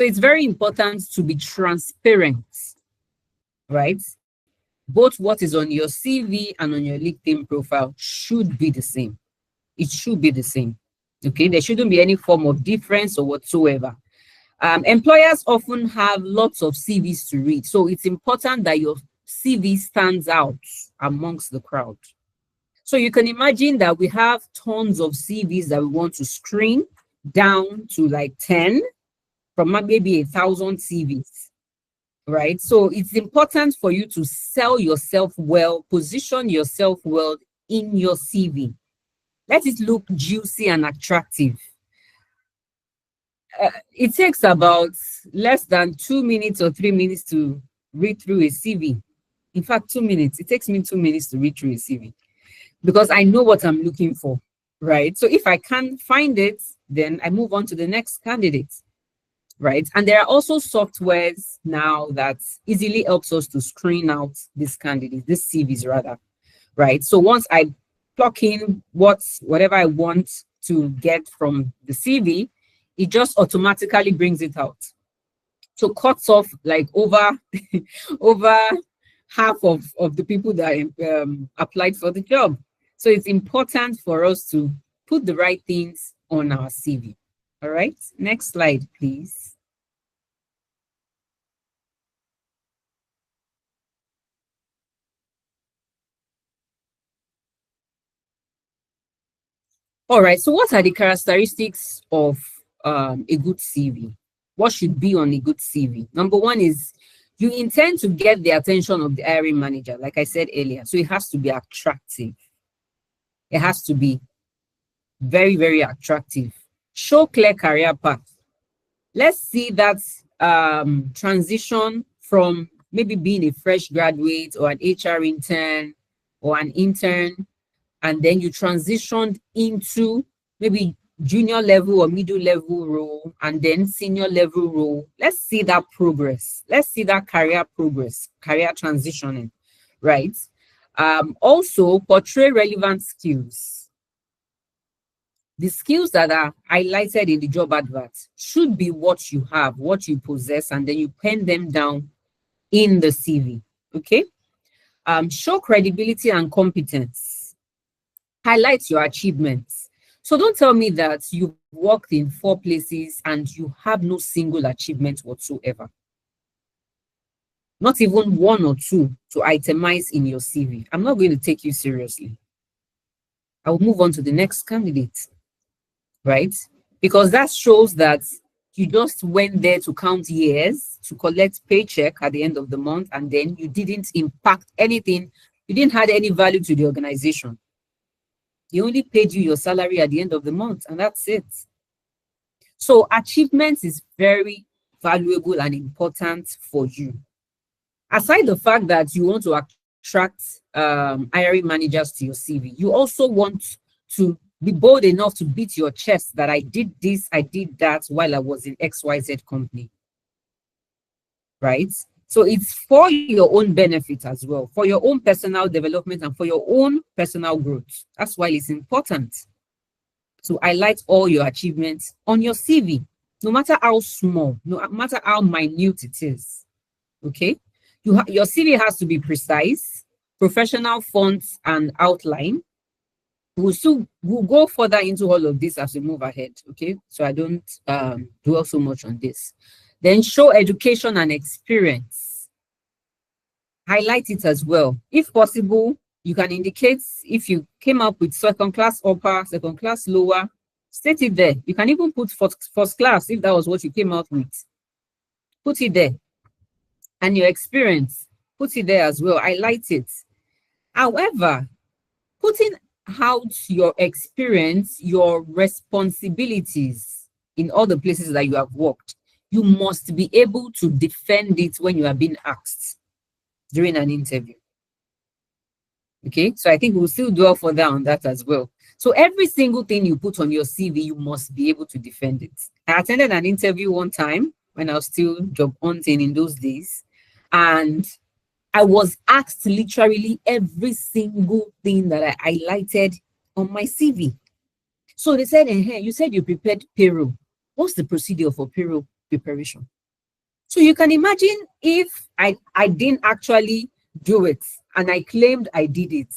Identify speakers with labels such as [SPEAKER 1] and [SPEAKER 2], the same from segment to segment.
[SPEAKER 1] So it's very important to be transparent, right? Both what is on your CV and on your LinkedIn profile should be the same. It should be the same. Okay, there shouldn't be any form of difference or whatsoever. Employers often have lots of CVs to read, so it's important that your CV stands out amongst the crowd. So you can imagine that we have tons of CVs that we want to screen down to like 10 from maybe 1,000 CVs, right? So it's important for you to sell yourself well, position yourself well in your CV. Let it look juicy and attractive. It takes about less than 2 minutes or 3 minutes to read through a CV. In fact, 2 minutes. It takes me 2 minutes to read through a CV because I know what I'm looking for, right? So if I can't find it, then I move on to the next candidate, right? And there are also softwares now that easily helps us to screen out these candidates, these CVs rather, right? So once I plug in whatever I want to get from the CV, it just automatically brings it out. So cuts off like over half of the people that applied for the job. So it's important for us to put the right things on our CV. All right, next slide, please. All right, so what are the characteristics of a good CV? What should be on a good CV? Number one is you intend to get the attention of the hiring manager, like I said earlier. So it has to be attractive. It has to be very, very attractive. Show clear career path. Let's see that transition from maybe being a fresh graduate or an HR intern or an intern, and then you transitioned into maybe junior level or middle level role and then senior level role. Let's see that progress. Let's see that career progress, career transitioning, right? Also, portray relevant skills. The skills that are highlighted in the job advert should be what you have, what you possess, and then you pen them down in the CV, okay? Show credibility and competence. Highlight your achievements. So don't tell me that you've worked in 4 places and you have no single achievement whatsoever. Not even 1 or 2 to itemize in your CV. I'm not going to take you seriously. I will move on to the next candidate, right? Because that shows that you just went there to count years, to collect paycheck at the end of the month, and then you didn't impact anything. You didn't add any value to the organization. They only paid you your salary at the end of the month, and that's it. So achievements is very valuable and important for you. Aside the fact that you want to attract hiring managers to your CV, you also want to be bold enough to beat your chest that I did this, I did that while I was in XYZ company, right? So it's for your own benefit as well, for your own personal development and for your own personal growth. That's why it's important to highlight all your achievements on your CV, no matter how small, no matter how minute it is, okay? Your CV has to be precise, professional fonts and outline. We'll go further into all of this as we move ahead, okay? So I don't dwell so much on this. Then show education and experience. Highlight it as well. If possible, you can indicate if you came up with second class upper, second class lower, state it there. You can even put first class if that was what you came out with. Put it there. And your experience, put it there as well. Highlight it. However, putting out your experience, your responsibilities in all the places that you have worked, you must be able to defend it when you are being asked during an interview. Okay, so I think we'll still dwell further on that as well. So every single thing you put on your CV, you must be able to defend it. I attended an interview one time when I was still job hunting in those days, and I was asked literally every single thing that I highlighted on my CV. So they said, hey, you said you prepared payroll. What's the procedure for payroll? preparation. So you can imagine if I didn't actually do it and I claimed I did it,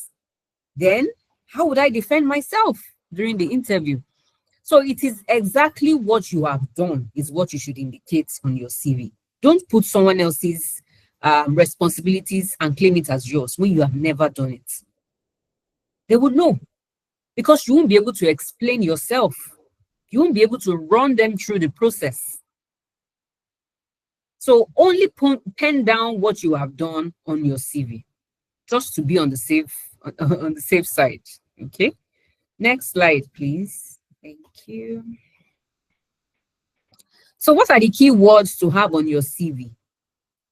[SPEAKER 1] then how would I defend myself during the interview? So it is exactly what you have done is what you should indicate on your CV. Don't put someone else's responsibilities and claim it as yours when you have never done it. They would know, because you won't be able to explain yourself. You won't be able to run them through the process. So only pen down what you have done on your CV, just to be on the safe side. Okay. Next slide, please. Thank you. So what are the key words to have on your CV?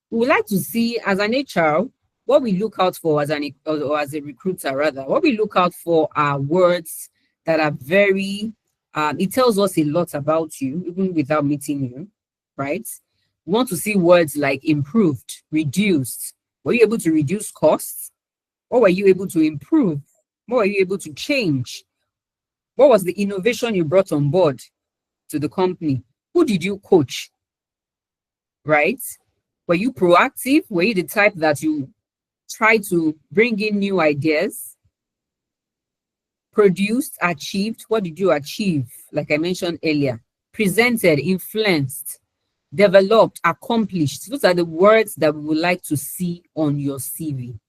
[SPEAKER 1] We would like to see, as an HR, what we look out for as as a recruiter, rather, what we look out for are words that are very, it tells us a lot about you, even without meeting you, right? We want to see words like improved, reduced. Were you able to reduce costs? What were you able to improve? What were you able to change? What was the innovation you brought on board to the company? Who did you coach, right? Were you proactive? Were you the type that you try to bring in new ideas? Produced, achieved. What did you achieve? Like I mentioned earlier, presented, influenced, developed, accomplished. Those are the words that we would like to see on your CV.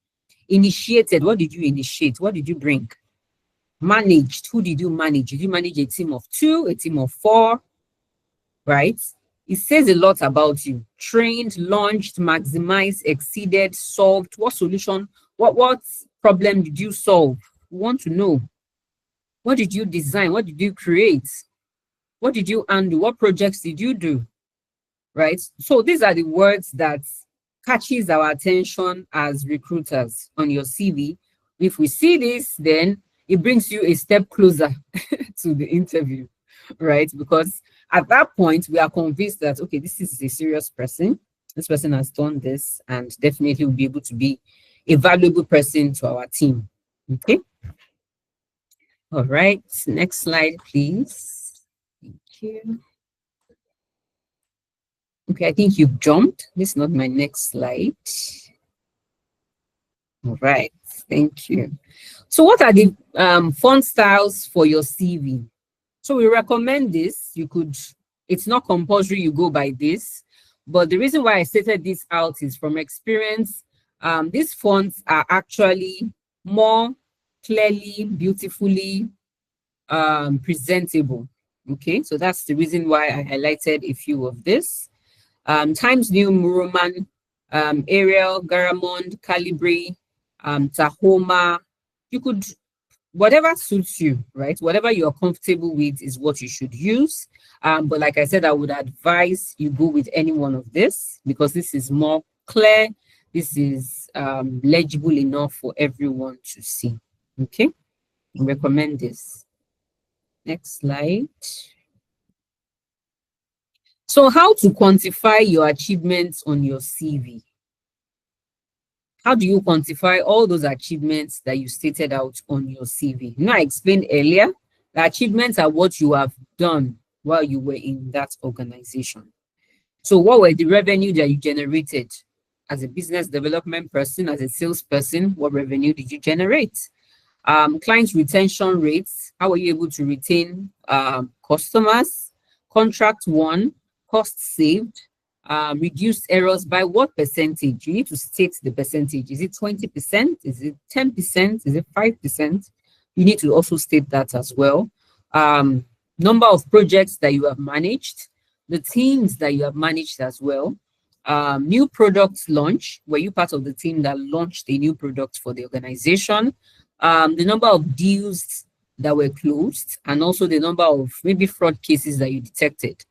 [SPEAKER 1] Initiated. What did you initiate? What did you bring? Managed. Who did you manage? Did you manage a team of 2, a team of 4? Right? It says a lot about you. Trained, launched, maximized, exceeded, solved. What solution, what problem did you solve? We want to know. What did you design? What did you create? What did you undo? What projects did you do? Right? So these are the words that catches our attention as recruiters on your CV. If we see this, then it brings you a step closer to the interview, right? Because at that point, we are convinced that, okay, this is a serious person. This person has done this and definitely will be able to be a valuable person to our team. Okay. All right. Next slide, please. Thank you. Okay, I think you've jumped. This is not my next slide. All right. Thank you. So what are the font styles for your CV? So we recommend this. You could, it's not compulsory you go by this, but the reason why I stated this out is from experience. These fonts are actually more clearly, beautifully presentable. Okay, so that's the reason why I highlighted a few of this. Times New Roman, Arial, Garamond, Calibri, Tahoma. You could, whatever suits you, right? Whatever you're comfortable with is what you should use. But like I said, I would advise you go with any one of this because this is more clear. This is legible enough for everyone to see. Okay, I recommend this. Next slide. So how to quantify your achievements on your CV? How do you quantify all those achievements that you stated out on your CV? You know, I explained earlier, the achievements are what you have done while you were in that organization. So what were the revenue that you generated as a business development person, as a salesperson? What revenue did you generate? Client retention rates, how were you able to retain customers? Contract won, cost saved, reduced errors by what percentage? You need to state the percentage. Is it 20%? Is it 10%? Is it 5%? You need to also state that as well. Number of projects that you have managed, the teams that you have managed as well. New products launch. Were you part of the team that launched a new product for the organization? The number of deals that were closed, and also the number of maybe fraud cases that you detected.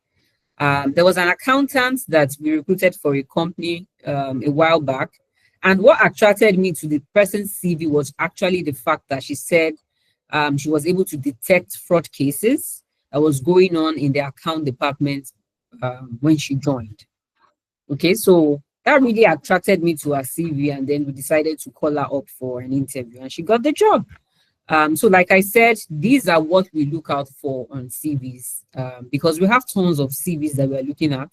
[SPEAKER 1] There was an accountant that we recruited for a company a while back. And what attracted me to the person's CV was actually the fact that she said she was able to detect fraud cases that was going on in the account department when she joined. Okay, so that really attracted me to her CV, and then we decided to call her up for an interview, and she got the job. So like I said, these are what we look out for on CVs, because we have tons of CVs that we're looking at,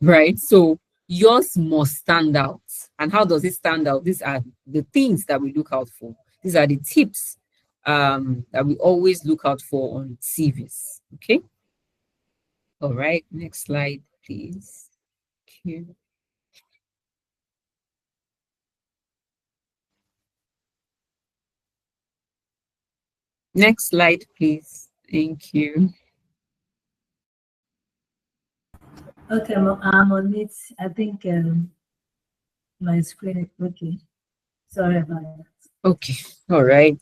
[SPEAKER 1] right? So yours must stand out. And how does it stand out? These are the things that we look out for. These are the tips that we always look out for on CVs. Okay. All right. Next slide, please. Okay. Next slide, please. Thank you.
[SPEAKER 2] Okay, I'm on it. I think my screen. Okay, sorry about that.
[SPEAKER 1] Okay, all right.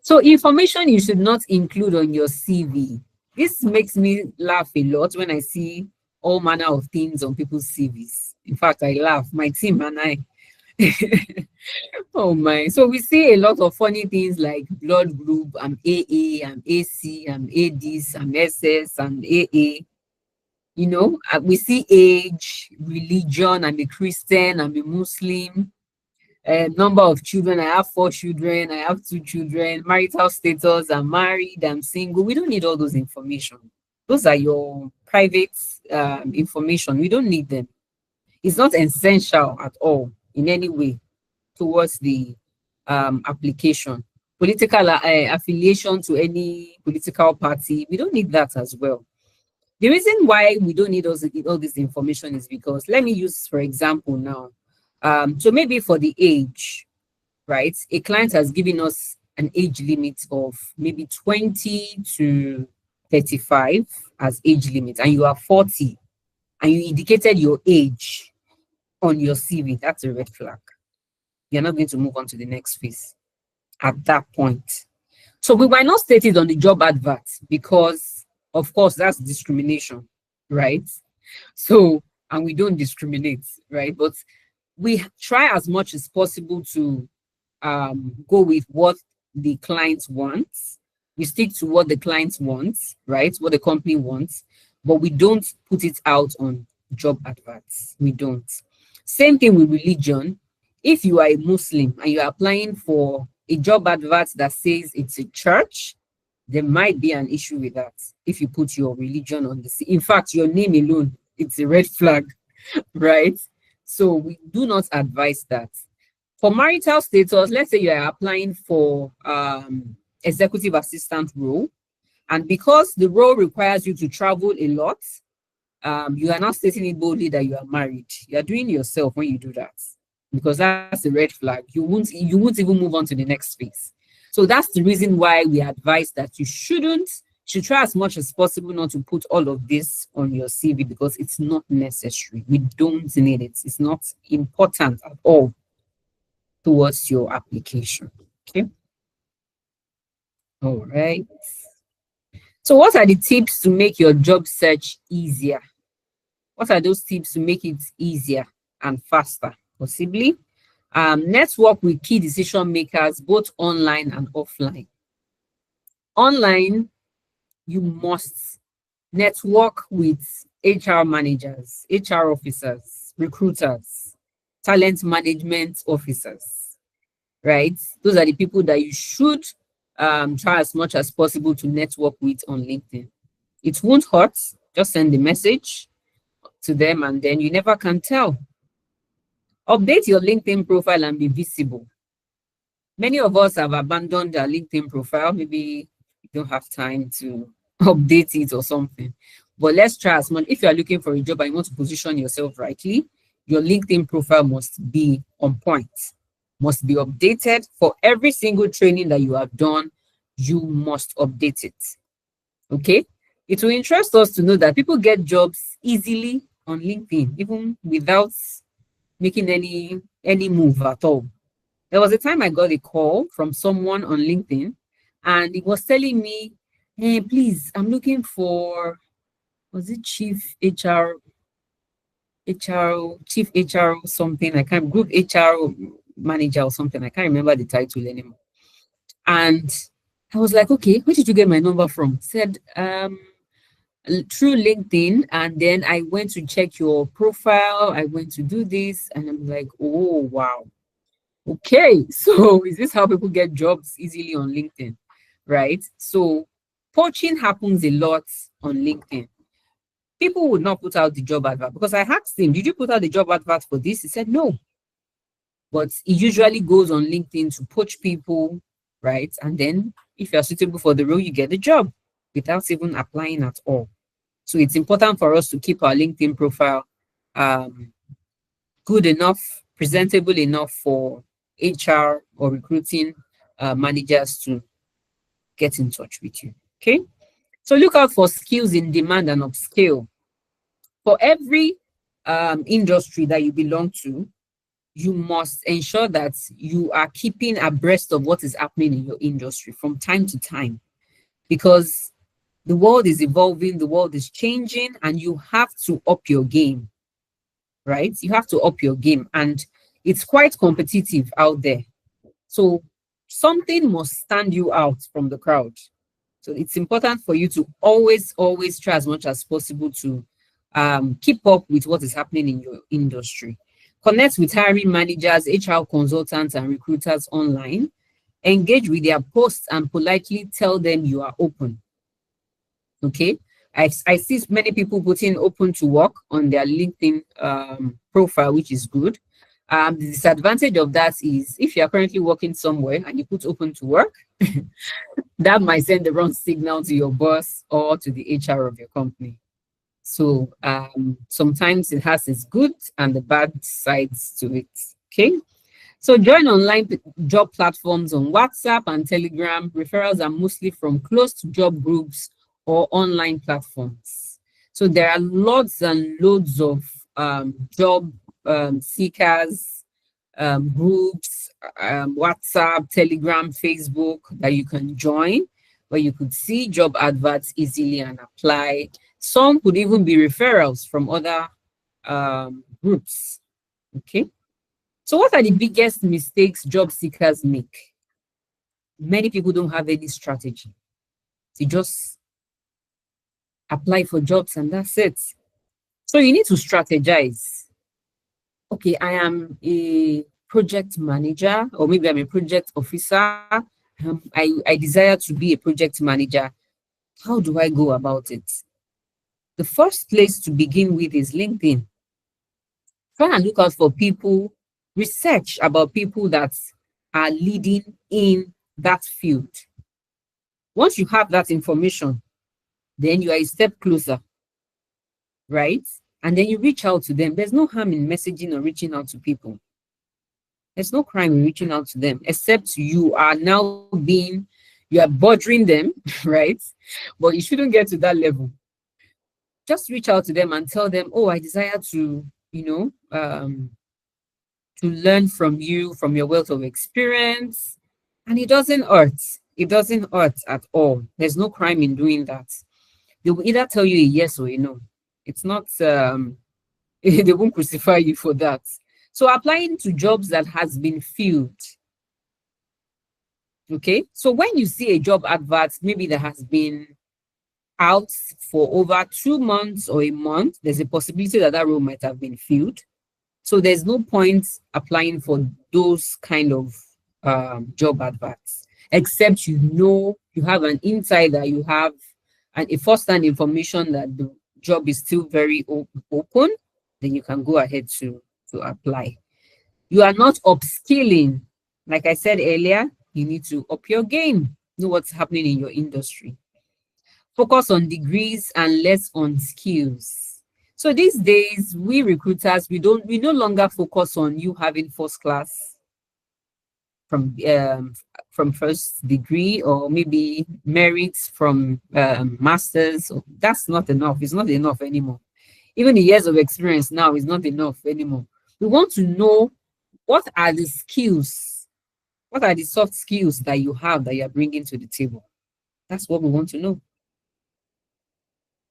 [SPEAKER 1] So information you should not include on your CV. This makes me laugh a lot when I see all manner of things on people's CVs. In fact, I laugh, my team and I. Oh my. So we see a lot of funny things like blood group, I'm AA, I'm AC, I'm ADs, I'm SS, I'm AA. We see age, religion, I'm a Christian, I'm a Muslim, number of children. I have 4 children. I have 2 children. Marital status. I'm married. I'm single. We don't need all those information. Those are your private information. We don't need them. It's not essential at all in any way towards the application. Political affiliation to any political party. We don't need that as well. The reason why we don't need all this information is because, let me use for example now. So maybe for the age, right? A client has given us an age limit of maybe 20 to 35 as age limit, and you are 40, and you indicated your age on your CV. That's a red flag. You're not going to move on to the next phase at that point. So we might not state it on the job advert because, of course, that's discrimination, right? So, and we don't discriminate, right? But we try as much as possible to go with what the client wants. We stick to what the client wants, right? What the company wants, but we don't put it out on job adverts. We don't. Same thing with religion. If you are a Muslim and you are applying for a job advert that says it's a church, there might be an issue with that if you put your religion on the in fact, your name alone, it's a red flag, right? So we do not advise that. For marital status, let's say you are applying for executive assistant role, and because the role requires you to travel a lot, you are not stating it boldly that you are married. You are doing yourself when you do that, because that's a red flag. You won't even move on to the next phase. So that's the reason why we advise that you should try as much as possible not to put all of this on your CV, because it's not necessary. We don't need it. It's not important at all towards your application. Okay. All right. So what are the tips to make your job search easier? What are those tips to make it easier and faster? Possibly network with key decision makers, both online and offline. Online, you must network with HR managers, HR officers, recruiters, talent management officers, right? Those are the people that you should try as much as possible to network with on LinkedIn. It won't hurt. Just send the message to them, and then you never can tell. Update your LinkedIn profile and be visible. Many of us have abandoned our LinkedIn profile. Maybe you don't have time to update it or something. But let's try as much. If you are looking for a job and you want to position yourself rightly, your LinkedIn profile must be on point, must be updated. For every single training that you have done, you must update it. Okay? It will interest us to know that people get jobs easily on LinkedIn, even without making any move at all. There was a time I got a call from someone on LinkedIn, and it was telling me, hey, please, I'm looking for, was it chief HR something? I can't, group HR manager or something. I can't remember the title anymore. And I was like, okay, where did you get my number from? Said, through LinkedIn. And then I went to check your profile. I went to do this, and I'm like, oh, wow. Okay, so is this how people get jobs easily on LinkedIn? right? So poaching happens a lot on LinkedIn. People would not put out the job advert because I asked him, did you put out the job advert for this? He said, no. But he usually goes on LinkedIn to poach people, right? And then if you're suitable for the role, you get the job without even applying at all. So it's important for us to keep our LinkedIn profile um, good enough, presentable enough for HR or recruiting managers to get in touch with you. Okay. So look out for skills in demand and upskill. For every industry that you belong to, you must ensure that you are keeping abreast of what is happening in your industry from time to time, because the world is evolving, the world is changing, and you have to up your game, right? You have to up your game, and it's quite competitive out there. So something must stand you out from the crowd. So it's important for you to always try as much as possible to keep up with what is happening in your industry. Connect with hiring managers, HR consultants, and recruiters online. Engage with their posts and politely tell them you are open. Okay. I see many people putting open to work on their LinkedIn profile, which is good. The disadvantage of that is if you are currently working somewhere and you put open to work, that might send the wrong signal to your boss or to the HR of your company. So sometimes it has its good and the bad sides to it. Okay. So join online job platforms on WhatsApp and Telegram. Referrals are mostly from closed job groups or online platforms. So there are lots and loads of job seekers groups, WhatsApp, Telegram, Facebook that you can join, where you could see job adverts easily and apply. Some could even be referrals from other groups. Okay. So what are the biggest mistakes job seekers make? Many people don't have any strategy. They just apply for jobs and that's it. So you need to strategize. Okay, I am a project manager, or maybe I'm a project officer. I desire to be a project manager. How do I go about it? The first place to begin with is LinkedIn. Try and look out for people, research about people that are leading in that field. Once you have that information, then you are a step closer, right? And then you reach out to them. There's no harm in messaging or reaching out to people. There's no crime in reaching out to them, except you are now you are bothering them, right? But you shouldn't get to that level. Just reach out to them and tell them, oh, I desire to, to learn from you, from your wealth of experience. And it doesn't hurt. It doesn't hurt at all. There's no crime in doing that. They will either tell you a yes or a no. It's not, they won't crucify you for that. So applying to jobs that has been filled. Okay. So when you see a job advert, maybe that has been out for over 2 months or a month, there's a possibility that that role might have been filled. So there's no point applying for those kind of job adverts, except you have an insider, you have a first-hand information that the job is still very open, then you can go ahead to apply. You are not upskilling. Like I said earlier, you need to up your game, know what's happening in your industry. Focus on degrees and less on skills. So these days, we recruiters, we no longer focus on you having first class from first degree, or maybe merits from masters. That's not enough. It's not enough anymore. Even the years of experience now is not enough anymore. We want to know what are the skills, what are the soft skills that you have that you're bringing to the table. That's what we want to know,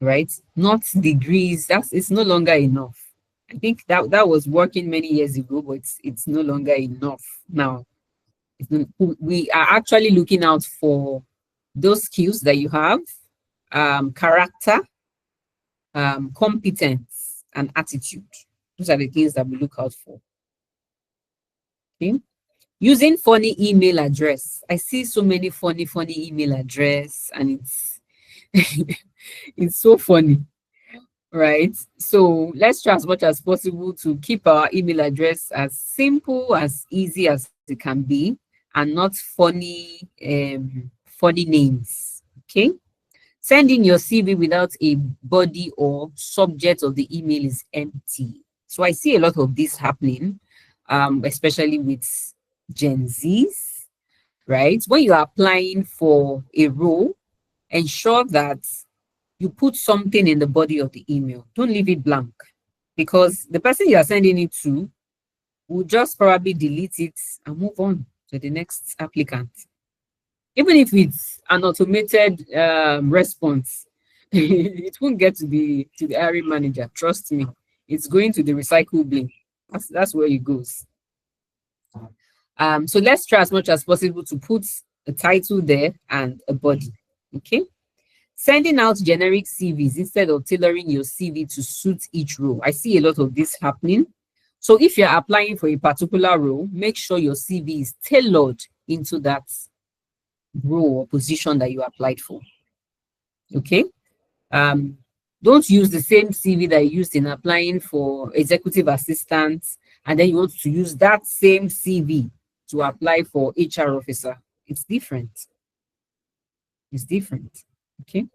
[SPEAKER 1] right? Not degrees. It's no longer enough. I think that was working many years ago, but it's no longer enough now. We are actually looking out for those skills that you have, character, competence, and attitude. Those are the things that we look out for. Okay. Using funny email address. I see so many funny email address, and it's it's so funny, right? So let's try as much as possible to keep our email address as simple, as easy as it can be, and not funny names. Okay. Sending your CV without a body or subject of the email is empty. So I see a lot of this happening, especially with Gen Zs, right? When you are applying for a role, ensure that you put something in the body of the email. Don't leave it blank, because the person you are sending it to will just probably delete it and move on to the next applicant. Even if it's an automated response, it won't get to the hiring manager. Trust me, it's going to the recycle bin. That's where it goes. So let's try as much as possible to put a title there and a body. Okay. Sending out generic CVs instead of tailoring your CV to suit each role. I see a lot of this happening. So if you're applying for a particular role, make sure your CV is tailored into that role or position that you applied for. Okay. Don't use the same CV that you used in applying for executive assistant, and then you want to use that same CV to apply for HR officer. It's different. It's different. Okay.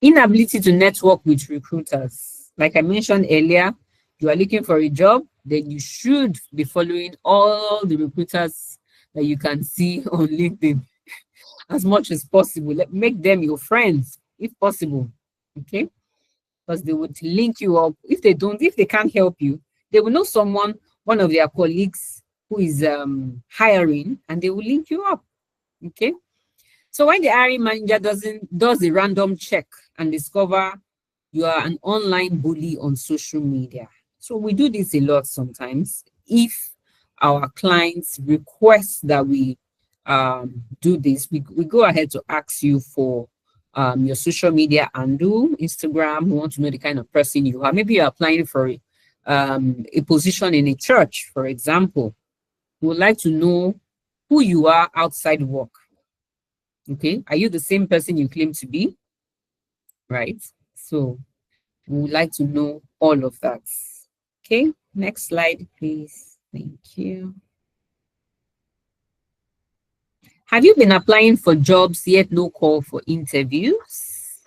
[SPEAKER 1] Inability to network with recruiters. Like I mentioned earlier, you are looking for a job, then you should be following all the recruiters that you can see on LinkedIn as much as possible. Make them your friends if possible. Okay. Because they would link you up. If they can't help you, they will know someone, one of their colleagues who is hiring, and they will link you up. Okay. So when the hiring manager does a random check and discover you are an online bully on social media. So we do this a lot sometimes. If our clients request that we do this, we go ahead to ask you for your social media handle, Instagram. We want to know the kind of person you are. Maybe you're applying for a position in a church, for example. We would like to know who you are outside work. Okay, are you the same person you claim to be? Right. So we would like to know all of that. Okay, next slide, please. Thank you. Have you been applying for jobs yet no call for interviews?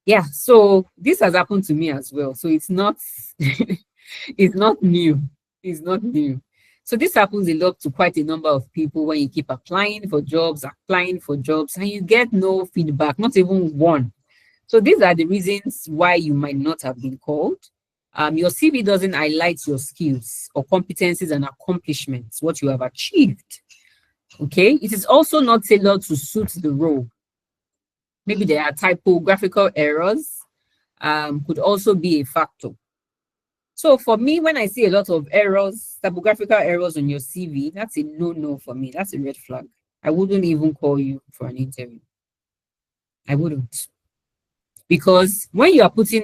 [SPEAKER 1] Yeah, so this has happened to me as well. So it's not it's not new. It's not new. So this happens a lot to quite a number of people when you keep applying for jobs, and you get no feedback, not even one. So these are the reasons why you might not have been called. Your CV doesn't highlight your skills or competencies and accomplishments, what you have achieved. Okay, it is also not tailored to suit the role. Maybe there are typographical errors, could also be a factor. So for me, when I see a lot of errors, typographical errors on your CV, that's a no-no for me. That's a red flag. I wouldn't even call you for an interview. I wouldn't. Because when you are putting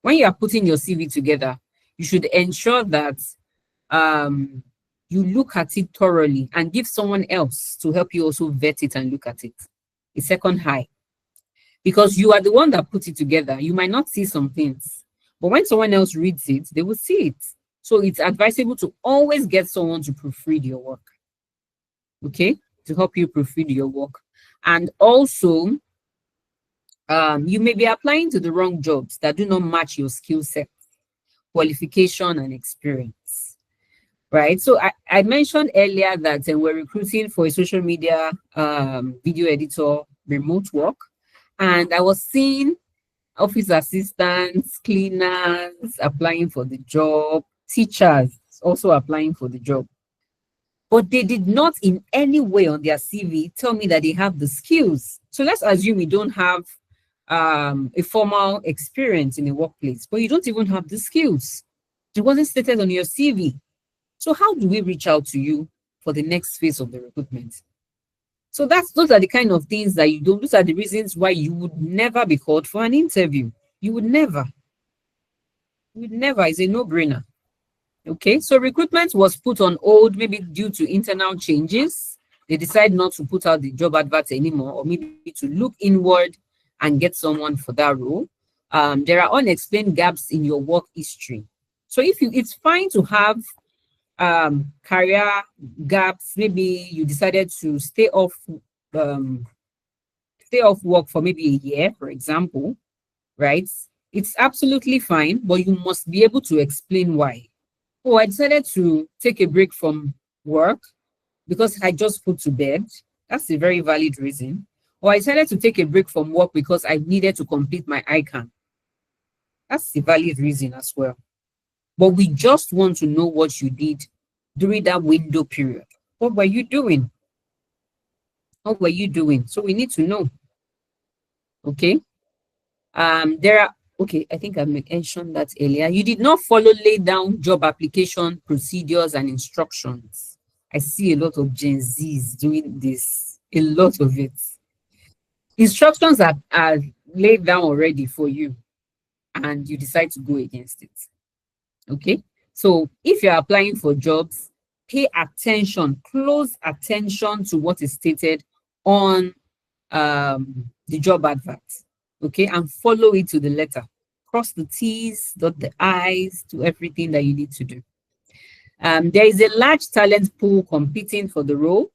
[SPEAKER 1] your CV together, you should ensure that you look at it thoroughly and give someone else to help you also vet it and look at it. A second eye. Because you are the one that put it together. You might not see some things, but when someone else reads it, they will see it. So it's advisable to always get someone to proofread your work. Okay? To help you proofread your work. And also, you may be applying to the wrong jobs that do not match your skill set, qualification, and experience. Right? So I mentioned earlier that we're recruiting for a social media video editor, remote work. And I was seeing office assistants, cleaners applying for the job, teachers also applying for the job. But they did not in any way on their CV tell me that they have the skills. So let's assume you don't have a formal experience in a workplace, but you don't even have the skills. It wasn't stated on your CV. So how do we reach out to you for the next phase of the recruitment? So those are the kind of things that you don't, those are the reasons why you would never be called for an interview. You would never. It's a no-brainer. Okay, so recruitment was put on hold, maybe due to internal changes. They decide not to put out the job advert anymore, or maybe to look inward and get someone for that role. There are unexplained gaps in your work history. So it's fine to have career gaps. Maybe you decided to um, stay off work for maybe a year, for example, right? It's absolutely fine, but you must be able to explain why. Oh, I decided to take a break from work because I just put to bed. That's a very valid reason. Or I decided to take a break from work because I needed to complete my ICANN. That's a valid reason as well. But we just want to know what you did during that window period. What were you doing? What were you doing? So we need to know. Okay. There are okay, I think I mentioned that earlier. You did not follow lay down job application procedures and instructions. I see a lot of Gen Zs doing this, a lot of it. Instructions are laid down already for you, and you decide to go against it. Okay. So if you're applying for jobs, pay attention, close attention to what is stated on the job advert. Okay, and follow it to the letter. Cross the T's, dot the I's, to everything that you need to do. There is a large talent pool competing for the role.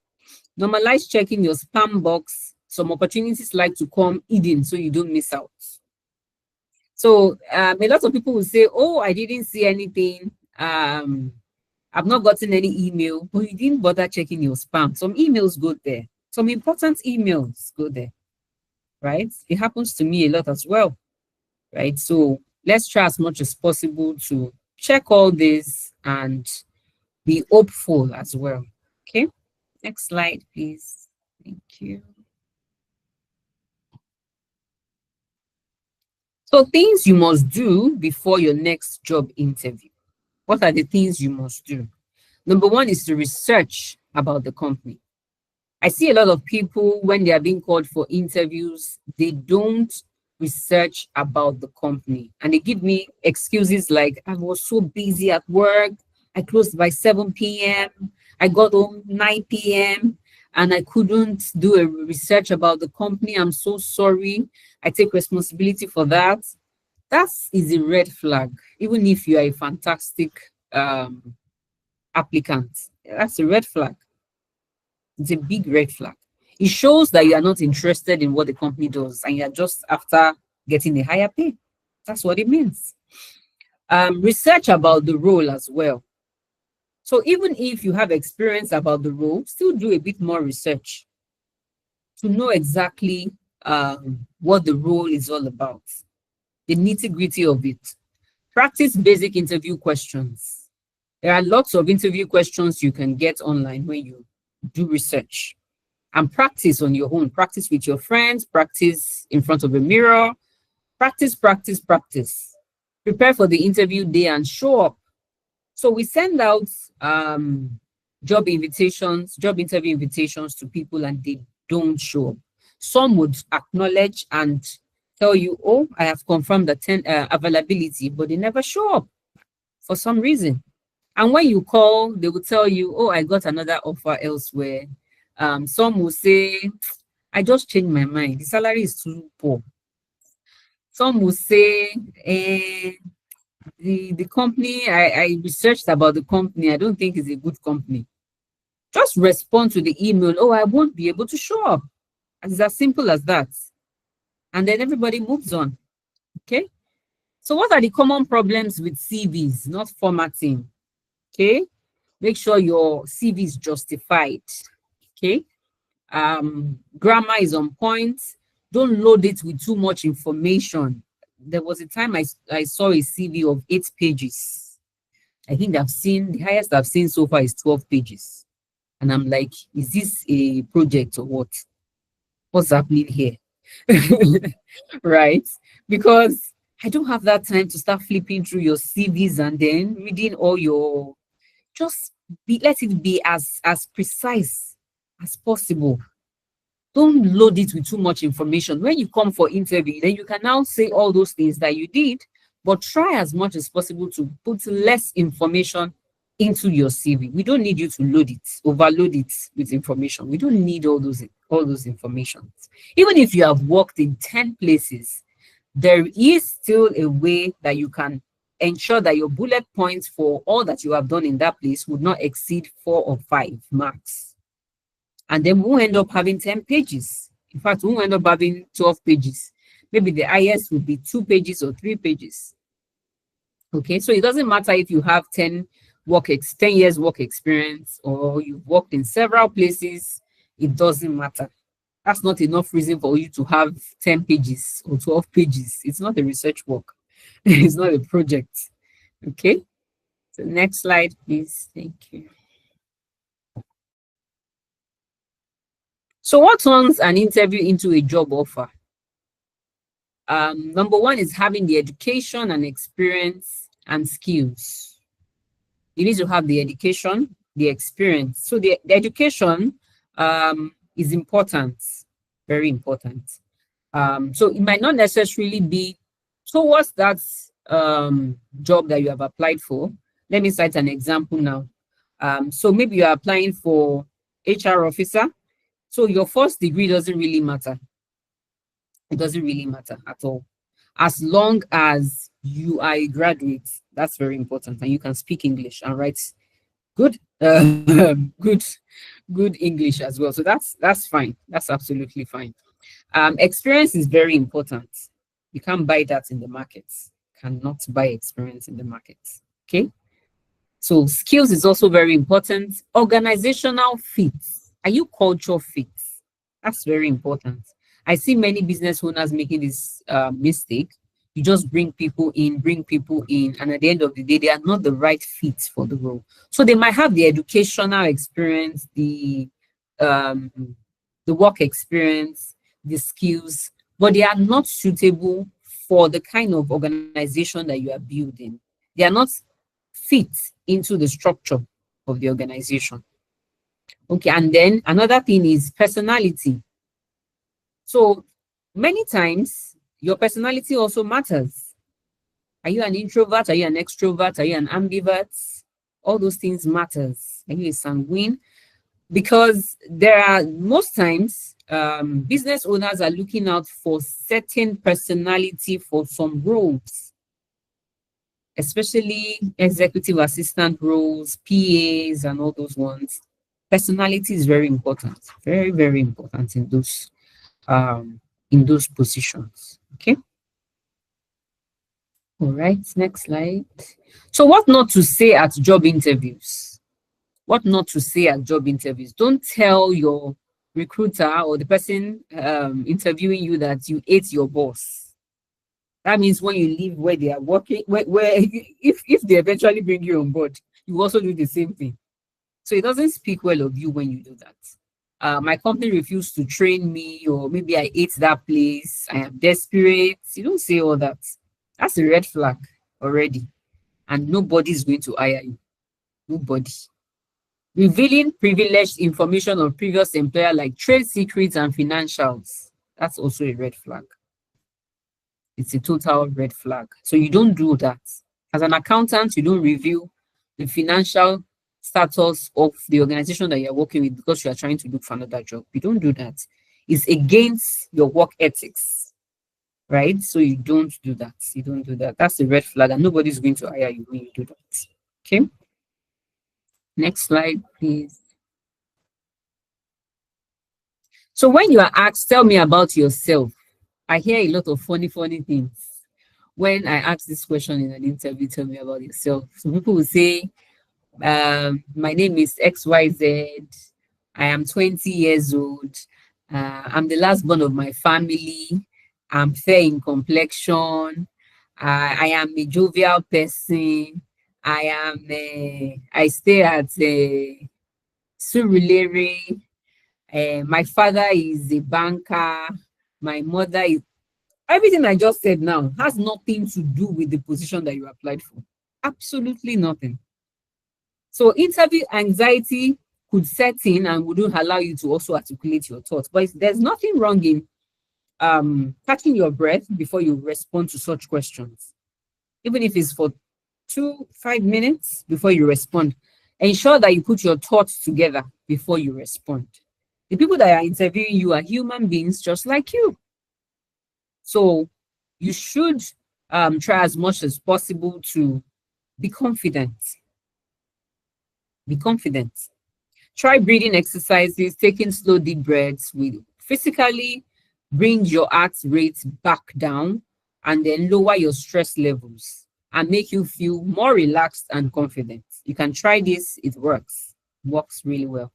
[SPEAKER 1] Normalize checking your spam box. Some opportunities like to come hidden so you don't miss out. So a lot of people will say, oh, I didn't see anything. I've not gotten any email, but you didn't bother checking your spam. Some emails go there. Some important emails go there, right? It happens to me a lot as well, right? So let's try as much as possible to check all this and be hopeful as well. Okay, next slide, please. Thank you. So things you must do before your next job interview. What are the things you must do? Number one is to research about the company. I see a lot of people when they are being called for interviews, they don't research about the company. And they give me excuses like, I was so busy at work, I closed by 7 p.m., I got home 9 p.m., and I couldn't do a research about the company. I'm so sorry. I take responsibility for that. That is a red flag, even if you are a fantastic applicant. That's a red flag. It's a big red flag. It shows that you are not interested in what the company does and you're just after getting a higher pay. That's what it means. Research about the role as well. So even if you have experience about the role, still do a bit more research to know exactly what the role is all about, the nitty-gritty of it. Practice basic interview questions. There are lots of interview questions you can get online when you do research. And practice on your own. Practice with your friends, practice in front of a mirror, practice, practice, practice. Prepare for the interview day and show up. So we send out job interview invitations to people and they don't show up. Some would acknowledge and tell you, oh, I have confirmed the availability, but they never show up for some reason. And when you call, they will tell you, oh, I got another offer elsewhere. Some will say, I just changed my mind. The salary is too poor. Some will say, the company, I researched about the company. I don't think it's a good company. Just respond to the email. Oh, I won't be able to show up. It's as simple as that. And then everybody moves on. Okay. So what are the common problems with CVs? Not formatting. Okay. Make sure your CV is justified. Okay. Grammar is on point. Don't load it with too much information. There was a time I saw a CV of 8 pages. I think the highest I've seen so far is 12 pages. And I'm like, is this a project or what? What's happening here? Right? Because I don't have that time to start flipping through your CVs and then reading all your, let it be as precise as possible. Don't load it with too much information. When you come for interview, then you can now say all those things that you did, but try as much as possible to put less information into your CV. We don't need you to load it, overload it with information. We don't need all those information. Even if you have worked in 10 places, there is still a way that you can ensure that your bullet points for all that you have done in that place would not exceed 4 or 5 marks. And then we'll end up having 10 pages. In fact, we'll end up having 12 pages. Maybe the highest would be 2 pages or 3 pages. Okay, so it doesn't matter if you have 10 years work experience or you've worked in several places, it doesn't matter. That's not enough reason for you to have 10 pages or 12 pages. It's not a research work. It's not a project. Okay, so next slide, please. Thank you. So what turns an interview into a job offer? Number one is having the education and experience and skills. You need to have the education, the experience. So the education is important, very important. So it might not necessarily be towards that job that you have applied for. Let me cite an example now. So maybe you're applying for HR officer. So your first degree doesn't really matter. It doesn't really matter at all. As long as you are a graduate, that's very important, and you can speak English and write good, good English as well. So that's fine. That's absolutely fine. Experience is very important. You can't buy that in the markets. Cannot buy experience in the markets. Okay. So skills is also very important. Organizational fit. Are you culture fit? That's very important. I see many business owners making this mistake. You just bring people in, and at the end of the day, they are not the right fit for the role. So they might have the educational experience, the work experience, the skills, but they are not suitable for the kind of organization that you are building. They are not fit into the structure of the organization. Okay, and then another thing is personality. So many times your personality also matters. Are you an introvert? Are you an extrovert? Are you an ambivert? All those things matters. Are you a sanguine? Because there are most times business owners are looking out for certain personality for some roles, especially executive assistant roles, PAs, and all those ones. Personality is very important, very, very important in those positions. Okay. All right, next slide. So what not to say at job interviews? What not to say at job interviews? Don't tell your recruiter or the person interviewing you that you ate your boss. That means when you leave where they are working, where if they eventually bring you on board, you also do the same thing. So it doesn't speak well of you when you do that. My company refused to train me, or maybe I ate that place, I am desperate. You don't say all that. That's a red flag already. And nobody is going to hire you. Nobody. Revealing privileged information of previous employer like trade secrets and financials. That's also a red flag. It's a total red flag. So you don't do that. As an accountant, you don't reveal the financial status of the organization that you're working with because you are trying to look for another job. You don't do that. It's against your work ethics, right? So you don't do that. You don't do that. That's a red flag, and nobody's going to hire you when you do that. Okay. Next slide, please. So when you are asked, tell me about yourself, I hear a lot of funny things. When I ask this question in an interview, tell me about yourself. Some people will say, my name is XYZ. I am 20 years old. I'm the last born of my family. I'm fair in complexion. I am a jovial person. I stay at Surulere. My father is a banker. My mother is... Everything I just said now has nothing to do with the position that you applied for. Absolutely nothing. So interview anxiety could set in and wouldn't allow you to also articulate your thoughts. But there's nothing wrong in catching your breath before you respond to such questions. Even if it's for 5 minutes before you respond. Ensure that you put your thoughts together before you respond. The people that are interviewing you are human beings just like you. So you should try as much as possible to be confident. Be confident. Try breathing exercises, taking slow deep breaths will physically bring your heart rate back down and then lower your stress levels and make you feel more relaxed and confident. You can try this, it works really well.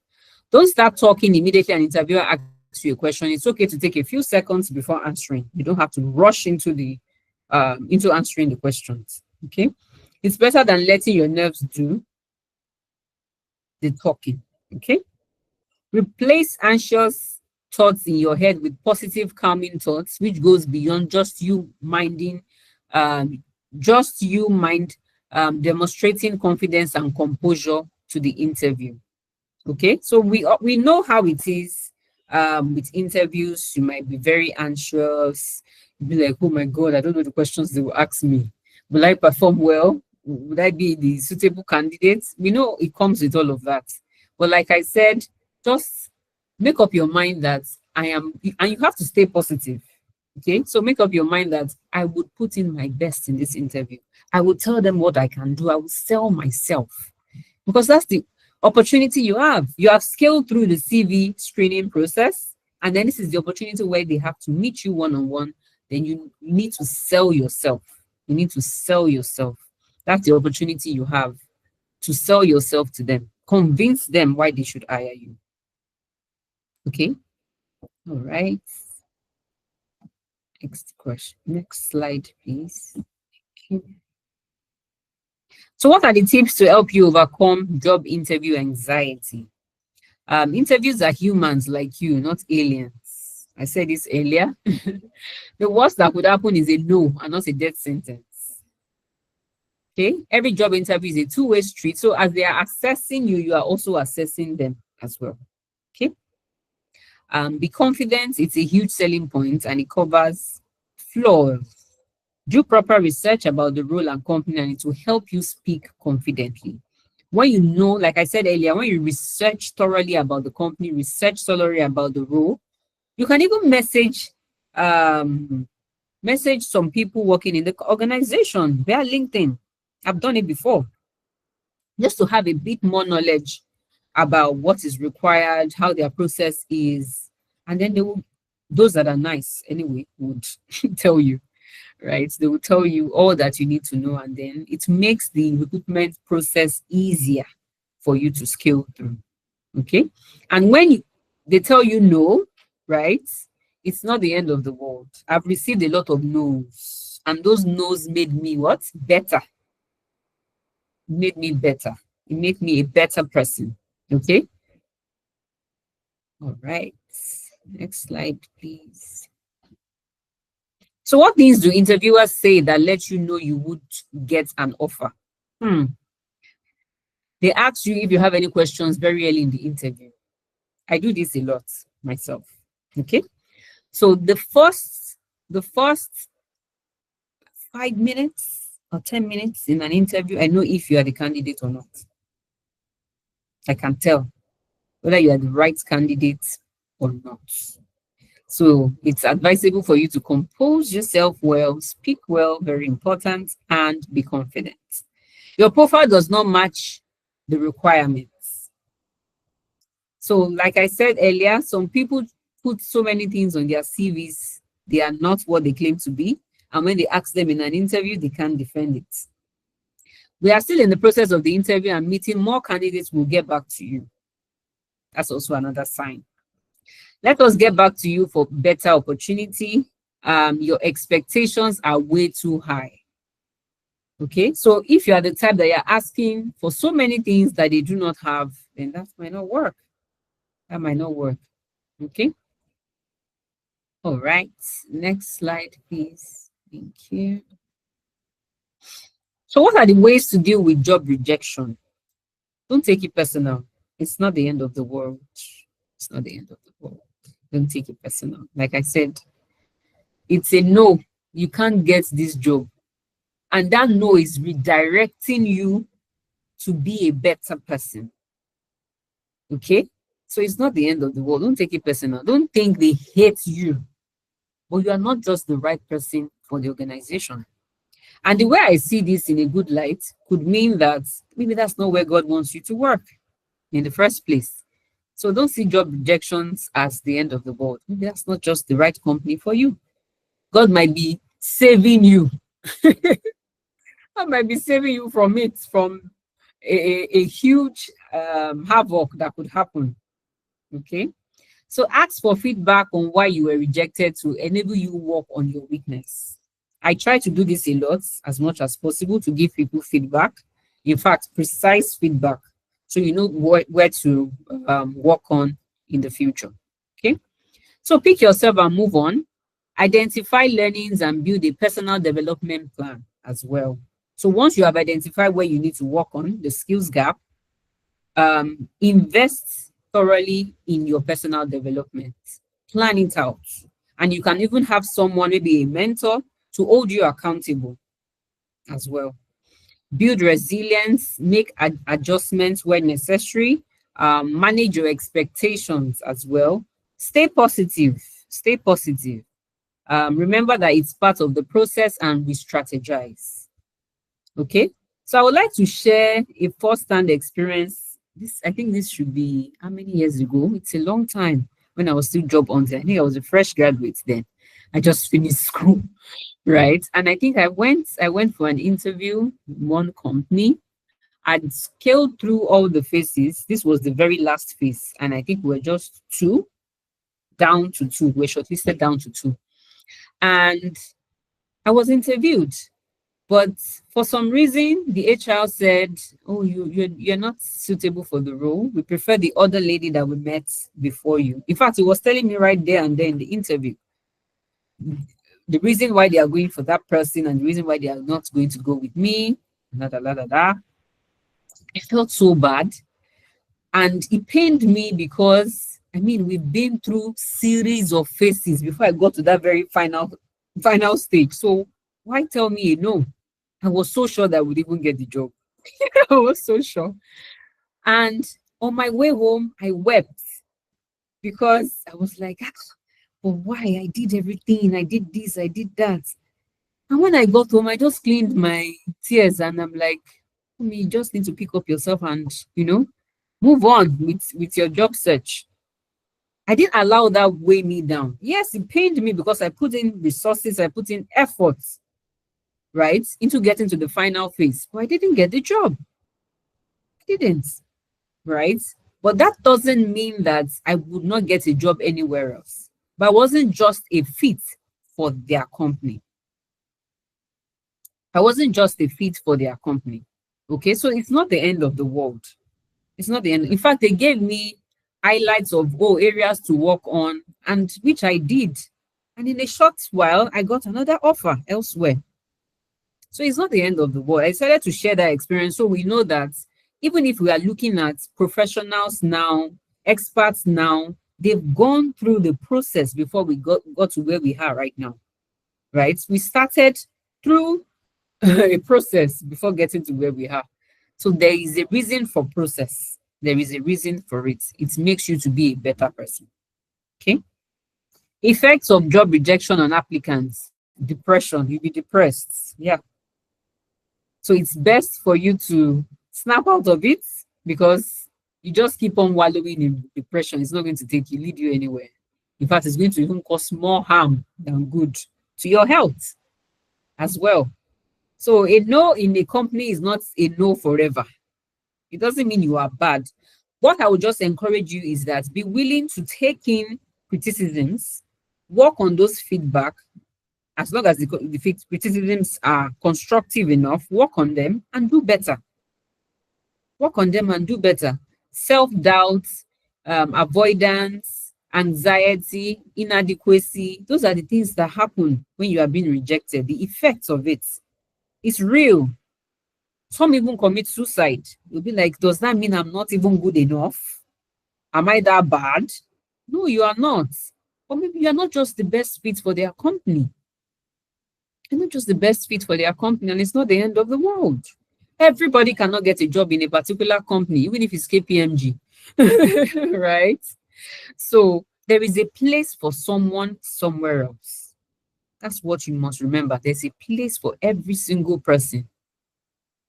[SPEAKER 1] Don't start talking immediately an interviewer asks you a question. It's okay to take a few seconds before answering. You don't have to rush into answering the questions. Okay, it's better than letting your nerves do the talking. Okay, replace anxious thoughts in your head with positive, calming thoughts, which goes beyond um, just you mind demonstrating confidence and composure to the interview. Okay, so we know how it is with interviews. You might be very anxious, be like, oh my god, I don't know the questions they will ask me. Will I perform well? Would I be the suitable candidate? We know it comes with all of that, but like I said, just make up your mind that I am, and you have to stay positive. Okay, so make up your mind that I would put in my best in this interview. I will tell them what I can do. I will sell myself, because that's the opportunity you have. You have scaled through the CV screening process, and then this is the opportunity where they have to meet you one-on-one. Then you need to sell yourself. You need to sell yourself. That's the opportunity you have to sell yourself to them. Convince them why they should hire you. Okay. All right. Next question. Next slide, please. Okay. So what are the tips to help you overcome job interview anxiety? Interviews are humans like you, not aliens. I said this earlier. The worst that could happen is a no and not a death sentence. Okay, every job interview is a two-way street. So as they are assessing you, you are also assessing them as well. Okay. Be confident. It's a huge selling point and it covers flaws. Do proper research about the role and company, and it will help you speak confidently. When you know, like I said earlier, when you research thoroughly about the company, research thoroughly about the role, you can even message some people working in the organization via LinkedIn. I've done it before, just to have a bit more knowledge about what is required, how their process is, and then those that are nice anyway would tell you, right? They will tell you all that you need to know, and then it makes the recruitment process easier for you to scale through. Okay. And when they tell you no, right, it's not the end of the world. I've received a lot of no's, and those no's made me what? Better. Made me better. It made me a better person. Okay. All right. Next slide, please. So what things do interviewers say that let you know you would get an offer? They ask you if you have any questions very early in the interview. I do this a lot myself. Okay. So the first 5 minutes or 10 minutes in an interview, I know if you are the candidate or not. I can tell whether you are the right candidate or not. So it's advisable for you to compose yourself well, speak well, very important, and be confident. Your profile does not match the requirements. So like I said earlier, some people put so many things on their CVs, they are not what they claim to be. And when they ask them in an interview, they can't defend it. We are still in the process of the interview and meeting. More candidates will get back to you. That's also another sign. Let us get back to you for better opportunity. Your expectations are way too high. Okay, so if you are the type that you're asking for so many things that they do not have, then that might not work. That might not work. Okay. All right. Next slide, please. Thank you. So what are the ways to deal with job rejection? Don't take it personal. It's not the end of the world. It's not the end of the world. Don't take it personal. Like I said, it's a no. You can't get this job. And that no is redirecting you to be a better person. Okay? So it's not the end of the world. Don't take it personal. Don't think they hate you, but you are not just the right person for the organization. And the way I see this in a good light could mean that maybe that's not where God wants you to work in the first place. So don't see job rejections as the end of the world. Maybe that's not just the right company for you. God might be saving you. God might be saving you from it, from a huge havoc that could happen. Okay. So ask for feedback on why you were rejected to enable you work on your weakness. I try to do this a lot, as much as possible, to give people feedback. In fact, precise feedback, so you know where to work on in the future. Okay. So pick yourself and move on. Identify learnings and build a personal development plan as well. So once you have identified where you need to work on the skills gap, invest thoroughly in your personal development. Plan it out. And you can even have someone, maybe a mentor, to hold you accountable as well. Build resilience, make adjustments where necessary, manage your expectations as well. Stay positive. Stay positive. Remember that it's part of the process and we strategize. Okay. So I would like to share a first-hand experience. This, I think this should be how many years ago? It's a long time, when I was still job hunting. I think I was a fresh graduate then. I just finished school, right? And I think I went for an interview in one company. I'd scaled through all the phases. This was the very last phase. And I think we were just down to two. We're shortlisted down to two. And I was interviewed. But for some reason, the HR said, "Oh, you're not suitable for the role. We prefer the other lady that we met before you." In fact, he was telling me right there and there in the interview the reason why they are going for that person and the reason why they are not going to go with me. Da, da, da, da, da. I felt so bad, and it pained me because I mean we've been through series of phases before I got to that very final stage. So why tell me no? I was so sure that I would even get the job. I was so sure. And on my way home, I wept because I was like, "Ah, but why? I did everything. I did this, I did that." And when I got home, I just cleaned my tears and I'm like, you just need to pick up yourself and, move on with your job search. I didn't allow that weigh me down. Yes, it pained me because I put in resources, I put in efforts, right, into getting to the final phase, but I didn't get the job. I didn't, right? But that doesn't mean that I would not get a job anywhere else. But I wasn't just a fit for their company. I wasn't just a fit for their company. Okay, so it's not the end of the world. It's not the end. In fact, they gave me highlights of areas to work on, and which I did. And in a short while, I got another offer elsewhere. So it's not the end of the world. I decided to share that experience so we know that even if we are looking at professionals now, experts now, they've gone through the process before we got to where we are right now, right? We started through a process before getting to where we are. So there is a reason for process. There is a reason for it. It makes you to be a better person. Okay. Effects of job rejection on applicants. Depression. You'll be depressed. Yeah. So it's best for you to snap out of it because you just keep on wallowing in depression. It's not going to lead you anywhere. In fact, it's going to even cause more harm than good to your health as well. So a no in a company is not a no forever. It doesn't mean you are bad. What I would just encourage you is that be willing to take in criticisms, work on those feedback, as long as the criticisms are constructive enough, work on them and do better. Work on them and do better. Self-doubt, avoidance, anxiety, inadequacy, those are the things that happen when you are being rejected. The effects of it. It's real. Some even commit suicide. You'll be like, does that mean I'm not even good enough? Am I that bad? No, you are not. Or maybe you are not just the best fit for their company. You're not just the best fit for their company, and it's not the end of the world. Everybody cannot get a job in a particular company, even if it's KPMG, right? So there is a place for someone somewhere else. That's what you must remember. There's a place for every single person,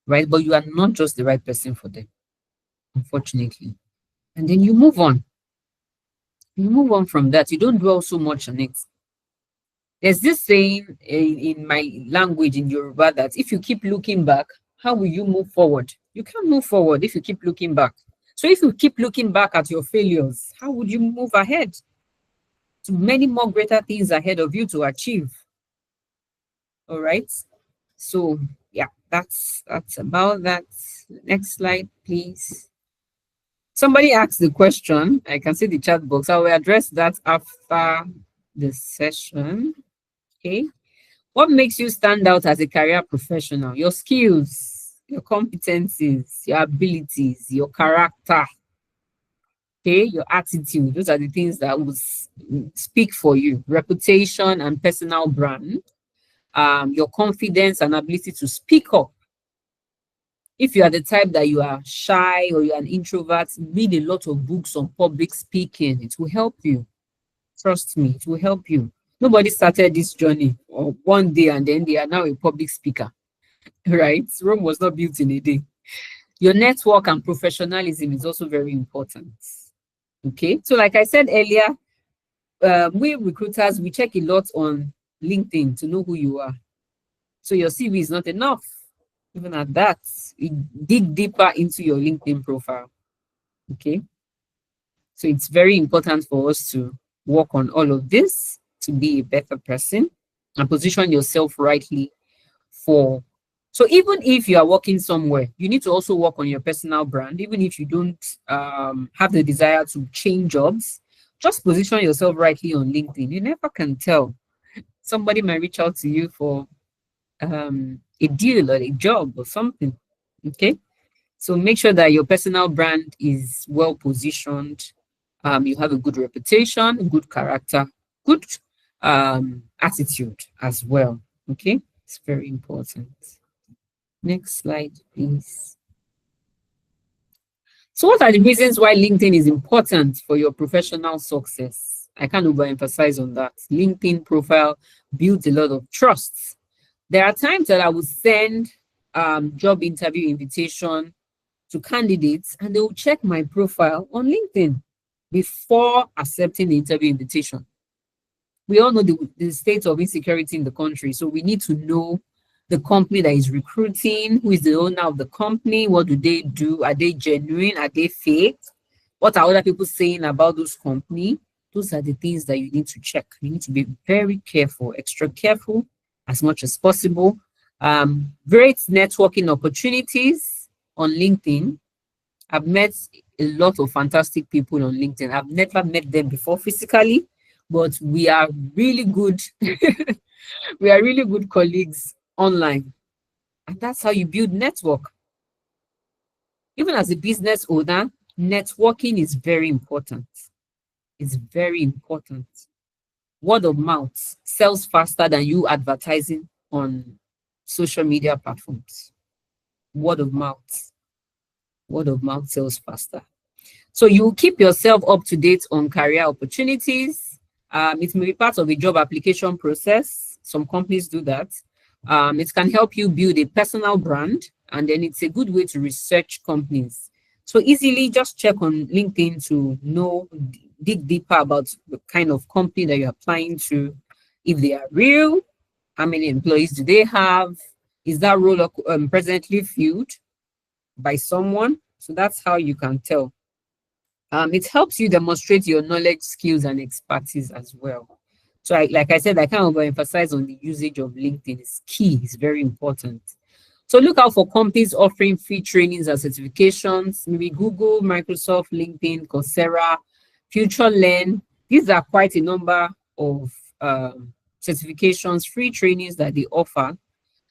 [SPEAKER 1] right? But you are not just the right person for them, unfortunately. And then you move on. You move on from that. You don't dwell so much on it. There's this saying in my language in Yoruba that if you keep looking back, how will you move forward? You can't move forward if you keep looking back. So if you keep looking back at your failures, how would you move ahead to many more greater things ahead of you to achieve? All right. So yeah, that's about that. Next slide, please. Somebody asked the question. I can see the chat box. I will address that after the session. Okay. What makes you stand out as a career professional? Your skills, your competencies, your abilities, your character, okay, your attitude. Those are the things that will speak for you. Reputation and personal brand, your confidence and ability to speak up. If you are the type that you are shy or you're an introvert, read a lot of books on public speaking. It will help you. Trust me, it will help you. Nobody started this journey or one day and then they are now a public speaker, right? Rome was not built in a day. Your network and professionalism is also very important. Okay, so like I said earlier, we recruiters, we check a lot on LinkedIn to know who you are. So your CV is not enough. Even at that, you dig deeper into your LinkedIn profile. Okay, so it's very important for us to work on all of this to be a better person and position yourself rightly for. So even if you are working somewhere, you need to also work on your personal brand. Even if you don't have the desire to change jobs, just position yourself rightly on LinkedIn. You never can tell. Somebody might reach out to you for a deal or a job or something. Okay. So make sure that your personal brand is well positioned. You have a good reputation, good character, good attitude as well. Okay. It's very important. Next slide, please. So what are the reasons why LinkedIn is important for your professional success? I can't overemphasize on that. LinkedIn profile builds a lot of trust. There are times that I will send job interview invitation to candidates and they will check my profile on LinkedIn before accepting the interview invitation. We all know the state of insecurity in the country, so we need to know the company that is recruiting, who is the owner of the company, what do they do, are they genuine, are they fake, what are other people saying about those company. Those are the things that you need to check. You need to be very careful, extra careful as much as possible. Great networking opportunities on LinkedIn. I've met a lot of fantastic people on LinkedIn. I've never met them before physically, but we are really good. We are really good colleagues online. And that's how you build network. Even as a business owner, networking is very important. It's very important. Word of mouth sells faster than you advertising on social media platforms. Word of mouth. Word of mouth sells faster. So you keep yourself up to date on career opportunities. It may be part of a job application process. Some companies do that. It can help you build a personal brand, and then it's a good way to research companies. So easily just check on LinkedIn to know, dig deeper about the kind of company that you're applying to, if they are real, how many employees do they have, is that role presently filled by someone? So that's how you can tell. It helps you demonstrate your knowledge, skills, and expertise as well. So, like I said, I can't overemphasize on the usage of LinkedIn. It's key, it's very important. So look out for companies offering free trainings and certifications, maybe Google, Microsoft, LinkedIn, Coursera, Future Learn. These are quite a number of certifications, free trainings that they offer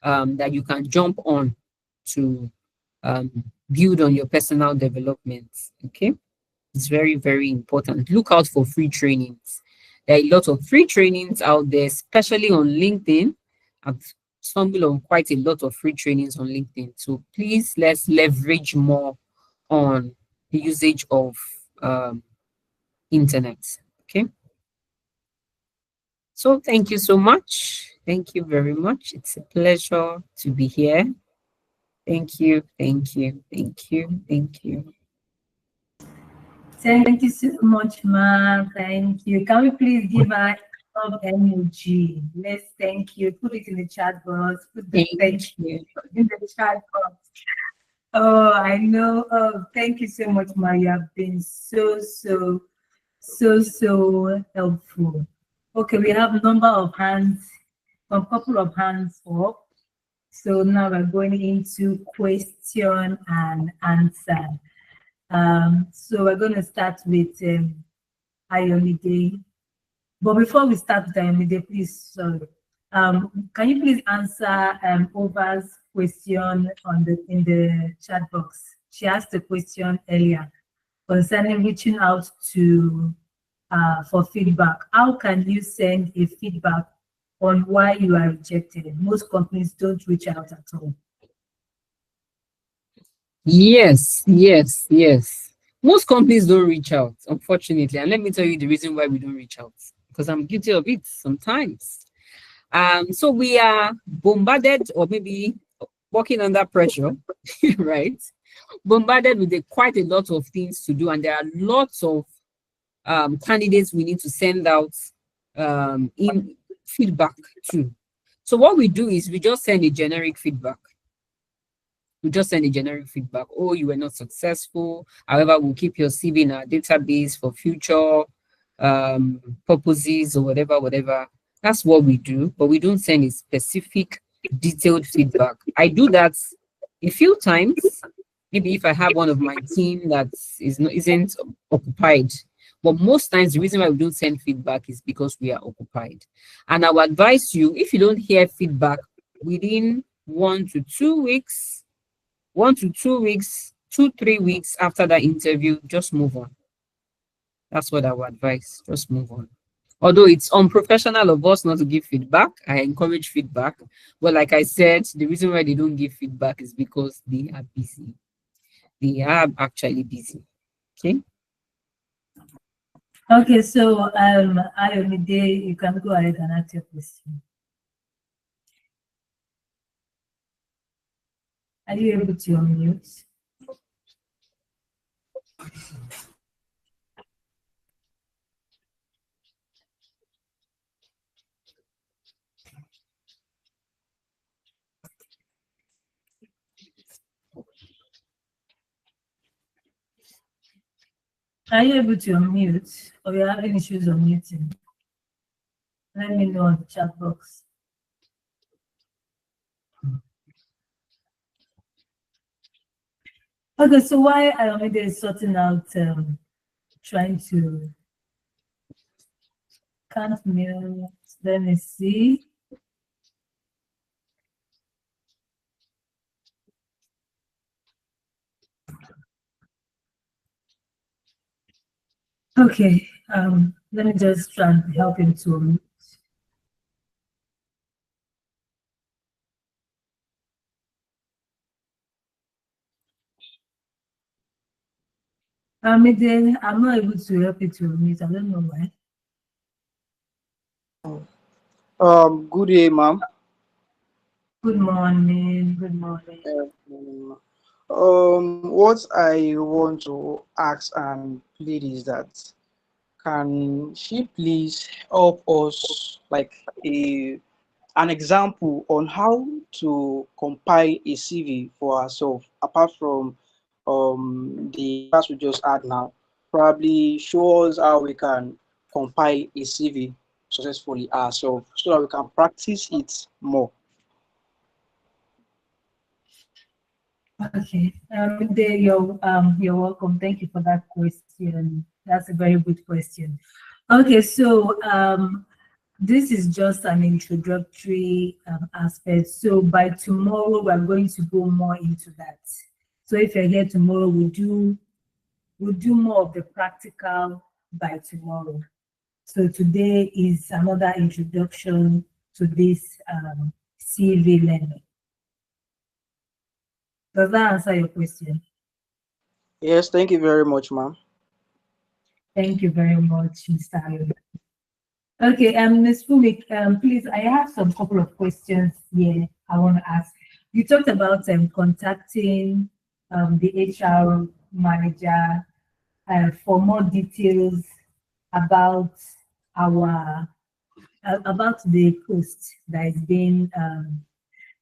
[SPEAKER 1] that you can jump on to build on your personal development. Okay. It's very, very important. Look out for free trainings. There are a lot of free trainings out there, especially on LinkedIn. I've stumble on quite a lot of free trainings on LinkedIn. So please, let's leverage more on the usage of internet. Okay. So thank you so much. Thank you very much. It's a pleasure to be here. Thank you. Thank you. Thank you. Thank you.
[SPEAKER 2] Thank you so much, Ma. Thank you. Can we please give her of emoji? Let's thank you. Put it in the chat box. Put the thank you in the chat box. Oh, I know. Oh, thank you so much, Ma. You have been so helpful. Okay, we have a number of hands, a couple of hands up. So now we're going into question and answer. So we're going to start with Ayomide. But before we start with Ayomide, please, sorry. Can you please answer Ova's question in the chat box? She asked a question earlier concerning reaching out to for feedback. How can you send a feedback on why you are rejected? Most companies don't reach out at all.
[SPEAKER 1] Yes. Most companies don't reach out, unfortunately. And let me tell you the reason why we don't reach out, because I'm guilty of it sometimes. So we are bombarded, or maybe working under pressure, right? Bombarded with quite a lot of things to do, and there are lots of candidates we need to send out in feedback to. So what we do is we just send a generic feedback. Oh, you were not successful. However, we'll keep your CV in our database for future purposes or whatever. That's what we do, but we don't send a specific detailed feedback. I do that a few times, maybe if I have one of my team that isn't occupied. But most times, the reason why we don't send feedback is because we are occupied. And I would advise you, if you don't hear feedback within 1 to 2 weeks, 2-3 weeks after that interview, just move on. That's what I would advise. Just move on. Although it's unprofessional of us not to give feedback, I encourage feedback. But like I said, the reason why they don't give feedback is because they are busy. They are actually busy. Okay.
[SPEAKER 2] Okay, so Ayomide, you can go ahead and ask your question. Are you able to unmute? Are you able to unmute, or you're having issues unmuting? Let me know on the chat box. Okay, so why Ayomide is sorting out, trying to can't mute. Let me see. Okay, let me just try and help him to unmute. Amide, I'm not able to help you to unmute. I don't know why.
[SPEAKER 3] Good day, ma'am.
[SPEAKER 2] Good morning. Good morning.
[SPEAKER 3] What I want to ask and plead is that can she please help us like an example on how to compile a CV for ourselves apart from the class we just had now. Probably show us how we can compile a CV successfully ourselves so that we can practice it more.
[SPEAKER 2] Okay, you're welcome. Thank you for that question. That's a very good question. Okay, so this is just an introductory aspect. So by tomorrow, we're going to go more into that. So if you're here tomorrow, we'll do more of the practical by tomorrow. So today is another introduction to this CV learning. Does that answer your question?
[SPEAKER 3] Yes, thank you very much, ma'am.
[SPEAKER 2] Thank you very much, Mr. Ayola. Okay, Ms. Fumik, please, I have some couple of questions here I want to ask. You talked about contacting the HR manager for more details about our about the post that is being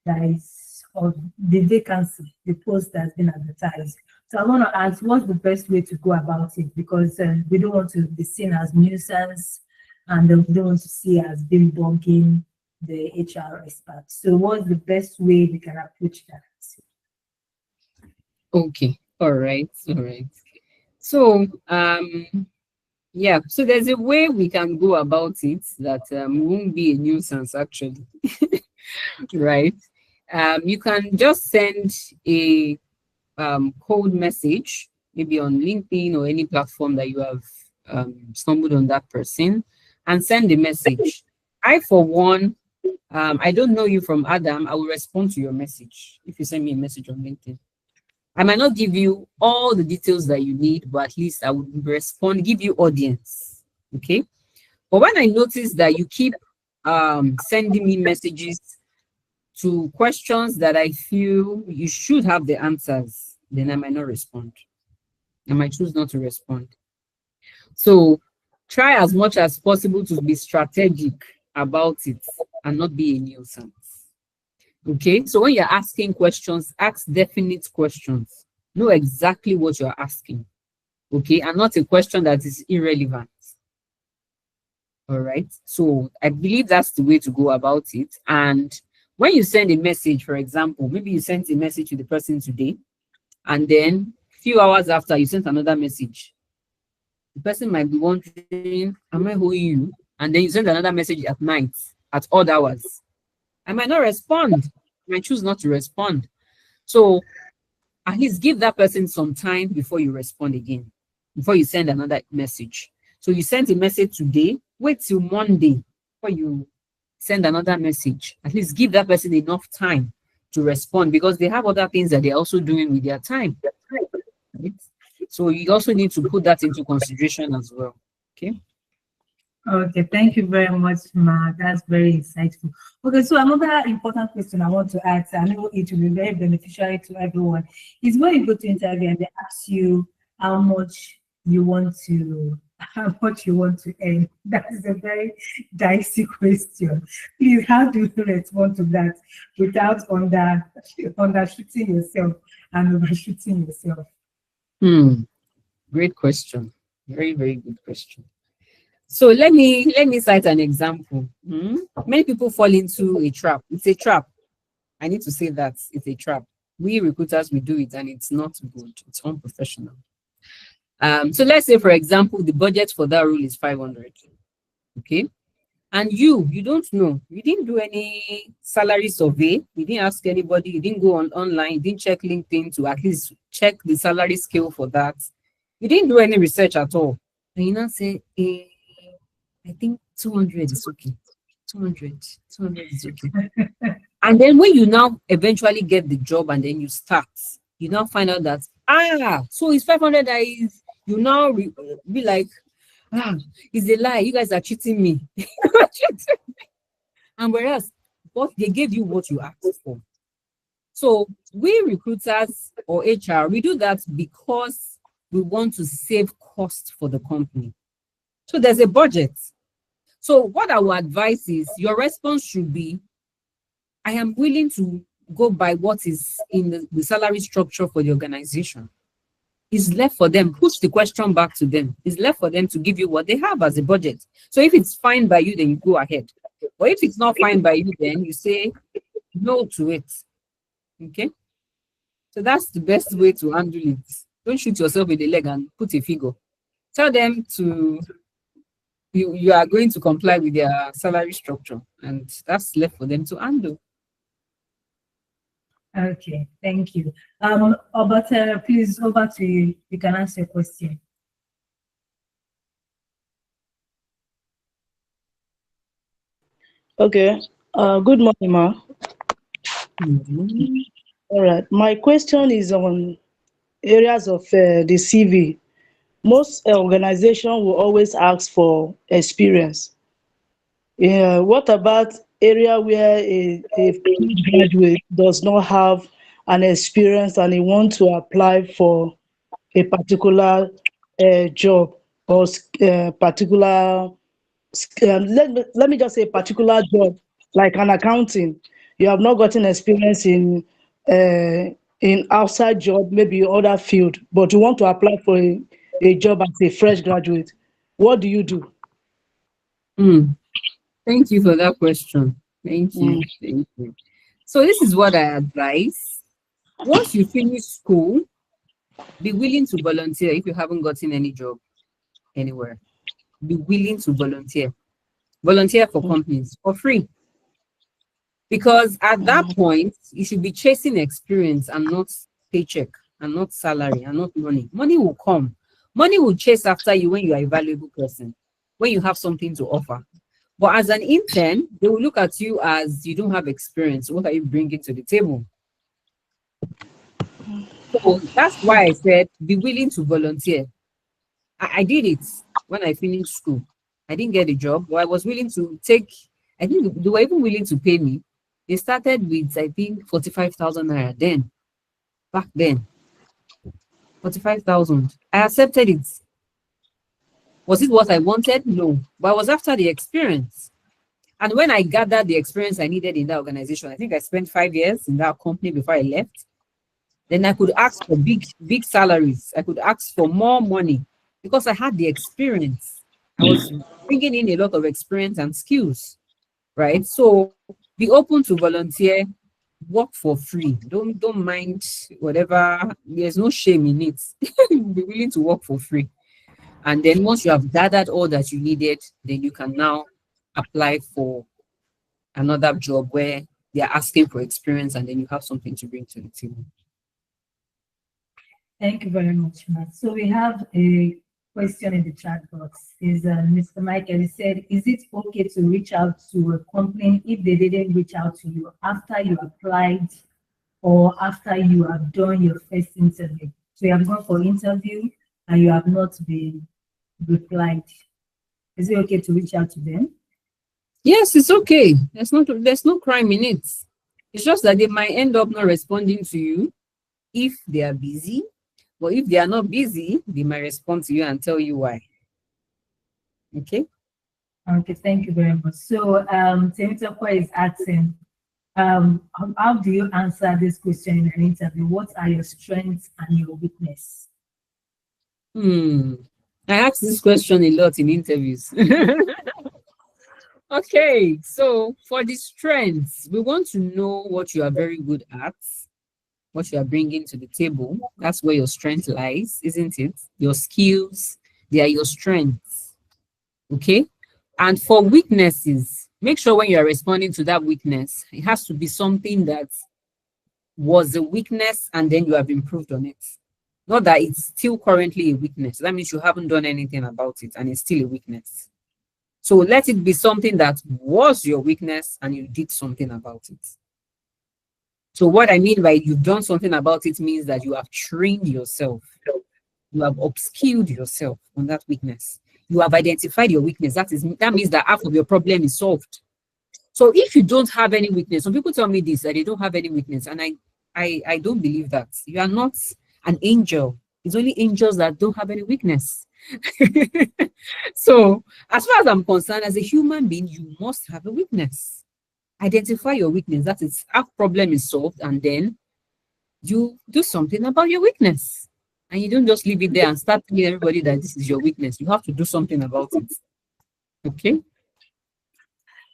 [SPEAKER 2] that is of the vacancy, the post that's been advertised. So I want to ask, what's the best way to go about it? Because we don't want to be seen as nuisance, and we don't want to see as being bugging the HR experts. So what's the best way we can approach that?
[SPEAKER 1] Okay. All right. So yeah, so there's a way we can go about it that won't be a nuisance actually. Right. You can just send a cold message, maybe on LinkedIn or any platform that you have stumbled on that person, and send a message. I, for one, I don't know you from Adam. I will respond to your message if you send me a message on LinkedIn. I might not give you all the details that you need, but at least I would respond, give you audience. Okay. But when I notice that you keep sending me messages to questions that I feel you should have the answers, then I might not respond. I might choose not to respond. So try as much as possible to be strategic about it and not be a nuisance. Okay, so when you're asking questions, ask definite questions. Know exactly what you're asking. Okay, and not a question that is irrelevant. All right, so I believe that's the way to go about it. And when you send a message, for example, maybe you sent a message to the person today, and then a few hours after you sent another message, the person might be wondering, am I owing you? And then you send another message at night, at odd hours. I might not respond. I might choose not to respond. So at least give that person some time before you respond again, before you send another message. So you sent a message today, wait till Monday before you send another message. At least give that person enough time to respond, because they have other things that they're also doing with their time. Right? So you also need to put that into consideration as well. Okay.
[SPEAKER 2] Okay, thank you very much, Ma. That's very insightful. Okay, so another important question I want to ask, I know it will be very beneficial to everyone, is when you go to interview and they ask you how much you want to earn. That is a very dicey question. Please, how do you respond to that without undershooting yourself and overshooting yourself?
[SPEAKER 1] Great question. Very, very good question. So let me cite an example. Many people fall into a trap. It's a trap. I need to say that it's a trap. We recruiters, we do it, and it's not good. It's unprofessional. So let's say, for example, the budget for that role is 500. Okay. And you don't know. You didn't do any salary survey. You didn't ask anybody. You didn't go online. You didn't check LinkedIn to at least check the salary scale for that. You didn't do any research at all. And you now say, I think 200 is okay. 200 is okay. And then when you now eventually get the job and then you start, you now find out that, so it's 500 that is, you now be like, it's a lie. You guys are cheating me. And whereas, what they gave you what you asked for. So we recruiters or HR, we do that because we want to save cost for the company. So there's a budget. So what I would advise is your response should be, I am willing to go by what is in the salary structure for the organization. It's left for them. Push the question back to them. It's left for them to give you what they have as a budget. So if it's fine by you, then you go ahead. But if it's not fine by you, then you say no to it. Okay? So that's the best way to handle it. Don't shoot yourself in the leg and put a figure. Tell them to you are going to comply with their salary structure, and that's left for them to handle.
[SPEAKER 2] Okay, thank you. But please, over to you. You can ask your question.
[SPEAKER 4] Okay. Good morning, ma.
[SPEAKER 1] Mhm.
[SPEAKER 3] All right. My question is on areas of the CV. Most organizations will always ask for experience. Yeah, what about area where a fresh graduate does not have an experience and he want to apply for a particular job or particular let me just say particular job like an accounting. You have not gotten experience in outside job, maybe other field, but you want to apply for a job as a fresh graduate. What do you do?
[SPEAKER 1] Mm. Thank you for that question. Thank
[SPEAKER 3] Mm.
[SPEAKER 1] you. Thank you. So this is what I advise. Once you finish school, be willing to volunteer if you haven't gotten any job anywhere. Be willing to volunteer. Volunteer for companies for free. Because at that point, you should be chasing experience and not paycheck and not salary and not money. Money will come. Money will chase after you when you are a valuable person, when you have something to offer. But as an intern, they will look at you as you don't have experience. What are you bringing to the table? So that's why I said be willing to volunteer. I did it when I finished school. I didn't get a job, but I was willing to take, I think they were even willing to pay me. They started with, I think, 45,000 naira then, back then, 45,000. I accepted it. Was it what I wanted? No, but I was after the experience. And when I gathered the experience I needed in that organization, I think I spent 5 years in that company before I left. Then I could ask for big salaries. I could ask for more money because I had the experience. I was bringing in a lot of experience and skills, right? So be open to volunteer, work for free. Don't mind whatever. There's no shame in it. Be willing to work for free. And then once you have gathered all that you needed, then you can now apply for another job where they're asking for experience and then you have something to bring to the table.
[SPEAKER 2] Thank you very much, Matt. So we have a question in the chat box. Is Mr. Michael, he said, is it okay to reach out to a company if they didn't reach out to you after you applied or after you have done your first interview? So you have gone for interview and you have not been replied. Is it okay to reach out to them?
[SPEAKER 1] Yes, it's okay. There's no crime in it. It's just that they might end up not responding to you if they are busy. But if they are not busy, they might respond to you and tell you why. Okay.
[SPEAKER 2] Okay, thank you very much. So Temitope is asking, how do you answer this question in an interview? What are your strengths and your weakness?
[SPEAKER 1] I ask this question a lot in interviews. Okay, so for the strengths, we want to know what you are very good at, what you are bringing to the table. That's where your strength lies, isn't it? Your skills, they are your strengths. Okay. And for weaknesses, make sure when you are responding to that weakness, it has to be something that was a weakness and then you have improved on it. Not that it's still currently a weakness. That means you haven't done anything about it and it's still a weakness. So let it be something that was your weakness and you did something about it. So what I mean by you've done something about it means that you have trained yourself. You have upskilled yourself on that weakness. You have identified your weakness. That means that half of your problem is solved. So if you don't have any weakness, some people tell me this, that they don't have any weakness, and I don't believe that. You are not an angel. It's only angels that don't have any weakness. So as far as I'm concerned, as a human being, you must have a weakness. Identify your weakness. That is, half problem is solved, and then you do something about your weakness. And you don't just leave it there and start telling everybody that this is your weakness. You have to do something about it. Okay.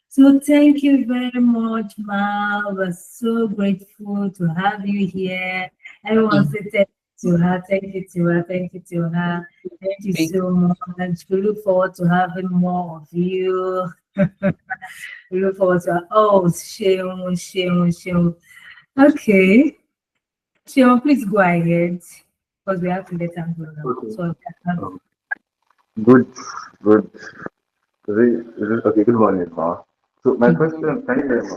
[SPEAKER 2] So thank you very much, Ma. We're so grateful to have you here. Everyone say thank you to her, thank you to her, thank you to her. Thank you
[SPEAKER 1] Thank
[SPEAKER 2] so much. We look forward to having more of you. We look forward to Sheon. Okay. Sheon, please go ahead because we have to let her go now.
[SPEAKER 4] Okay.
[SPEAKER 2] So
[SPEAKER 4] Um, good, good. Okay, good morning, Ma. So my
[SPEAKER 1] you.
[SPEAKER 4] question, can you hear me?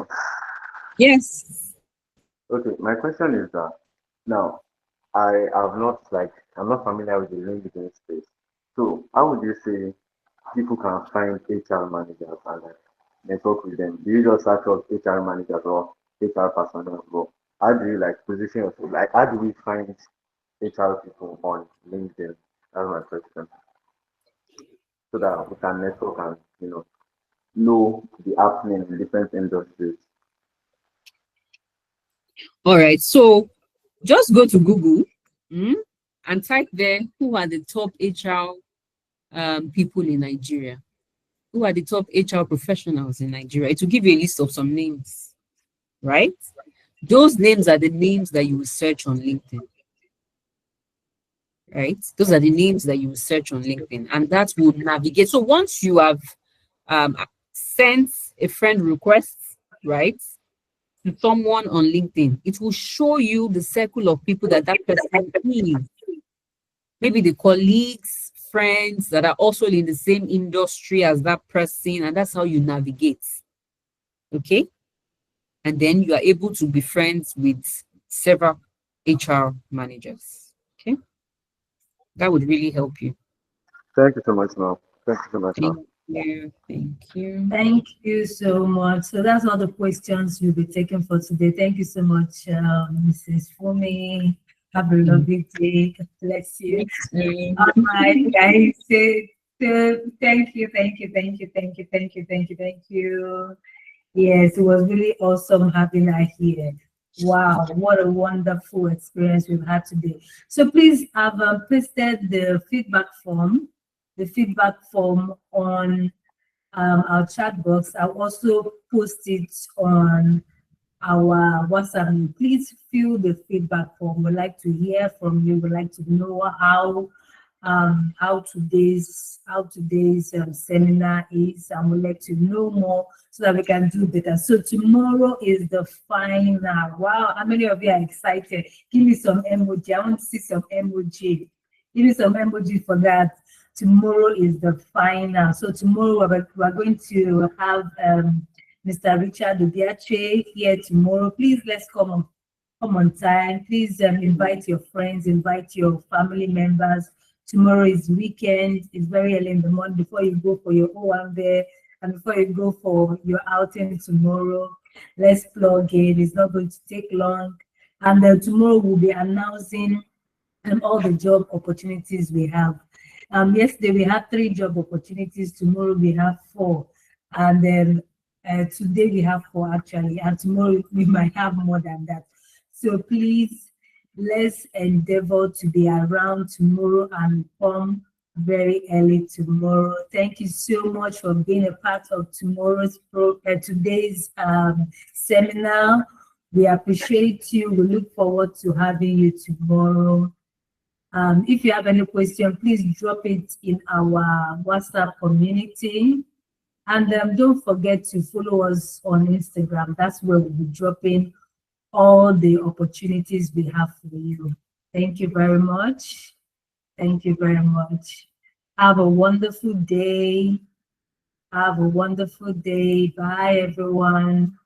[SPEAKER 1] Yes.
[SPEAKER 4] Okay, my question is that now I have not like I'm not familiar with the LinkedIn space. So how would you say people can find HR managers and like network with them? Do you just search up HR managers or HR personnel? Or how do you like position yourself? Like how do we find HR people on LinkedIn? That's my question. So that we can network and know the happening in different industries.
[SPEAKER 1] All right. So just go to Google, mm, and type there who are the top HR people in Nigeria. Who are the top HR professionals in Nigeria? It will give you a list of some names, right? Those names are the names that you will search on LinkedIn, right? Those are the names that you will search on LinkedIn, and that will navigate. So once you have sent a friend request, right, to someone on LinkedIn, it will show you the circle of people that that person is. Maybe the colleagues, friends that are also in the same industry as that person, and that's how you navigate. Okay. And then you are able to be friends with several HR managers. Okay. That would really help you.
[SPEAKER 4] Thank you so much, ma'am. Thank you so much, ma'am.
[SPEAKER 1] Thank you. Thank you.
[SPEAKER 2] Thank you so much. So that's all the questions you'll be taking for today. Thank you so much, Mrs. Fumi. Have a lovely day. God bless you. All right, guys. Thank you, thank you, thank you, thank you, thank you, thank you, thank you. Yes, it was really awesome having her here. Wow, what a wonderful experience we've had today. So please have pasted the feedback form on our chat box. I'll also post it on our WhatsApp. Please fill the feedback form. We'd like to hear from you. We'd like to know how today's seminar is, and we'd like to know more so that we can do better. So tomorrow is the final. Wow, how many of you are excited? Give me some emoji. I want to see some emoji. Give me some emoji for that. Tomorrow is the final. So tomorrow we're going to have Mr. Richard Obiache here tomorrow. Please let's come on time. Please invite your friends, invite your family members. Tomorrow is weekend. It's very early in the morning before you go for your O1 there and before you go for your outing tomorrow. Let's plug in. It's not going to take long. And then tomorrow we'll be announcing all the job opportunities we have. Yesterday we had 3 job opportunities. Tomorrow we have 4, and then today we have 4 actually, and tomorrow we might have more than that. So please, let's endeavor to be around tomorrow and come very early tomorrow. Thank you so much for being a part of today's seminar. We appreciate you. We look forward to having you tomorrow. If you have any question, please drop it in our WhatsApp community. And don't forget to follow us on Instagram. That's where we'll be dropping all the opportunities we have for you. Thank you very much. Thank you very much. Have a wonderful day. Have a wonderful day. Bye, everyone.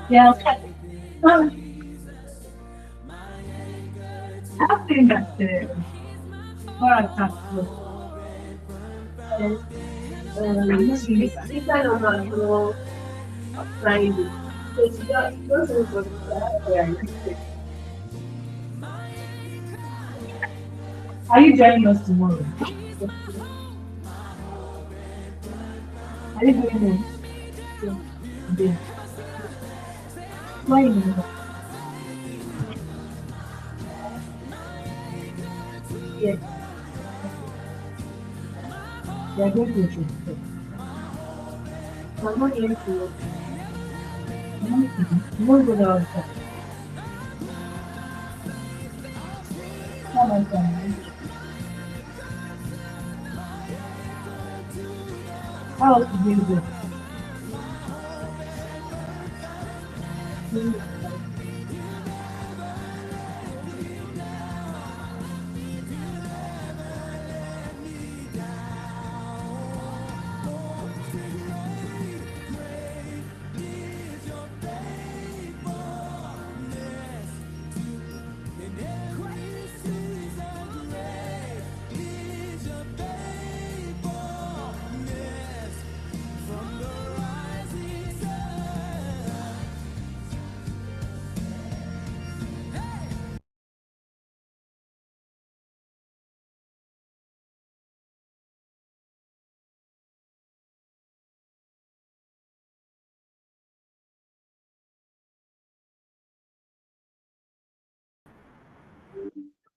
[SPEAKER 2] Yeah. I think that for a tackle,
[SPEAKER 5] This kind of no Friday. So she just look for the realistic.
[SPEAKER 2] are you joining us tomorrow? Are you doing it today? Why you? Yes, they are going to the
[SPEAKER 5] I'm not going to work.
[SPEAKER 2] You won't go there outside. Come outside. How else do you do?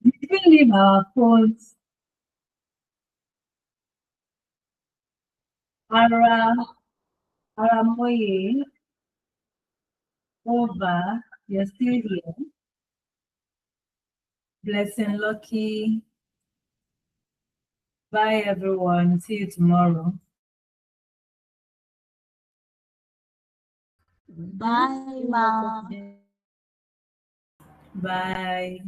[SPEAKER 2] We can leave our phones. Ara, Aramoye, over. You're still here. Blessing, Lucky. Bye, everyone. See you tomorrow.
[SPEAKER 6] Bye, ma'am.
[SPEAKER 2] Bye.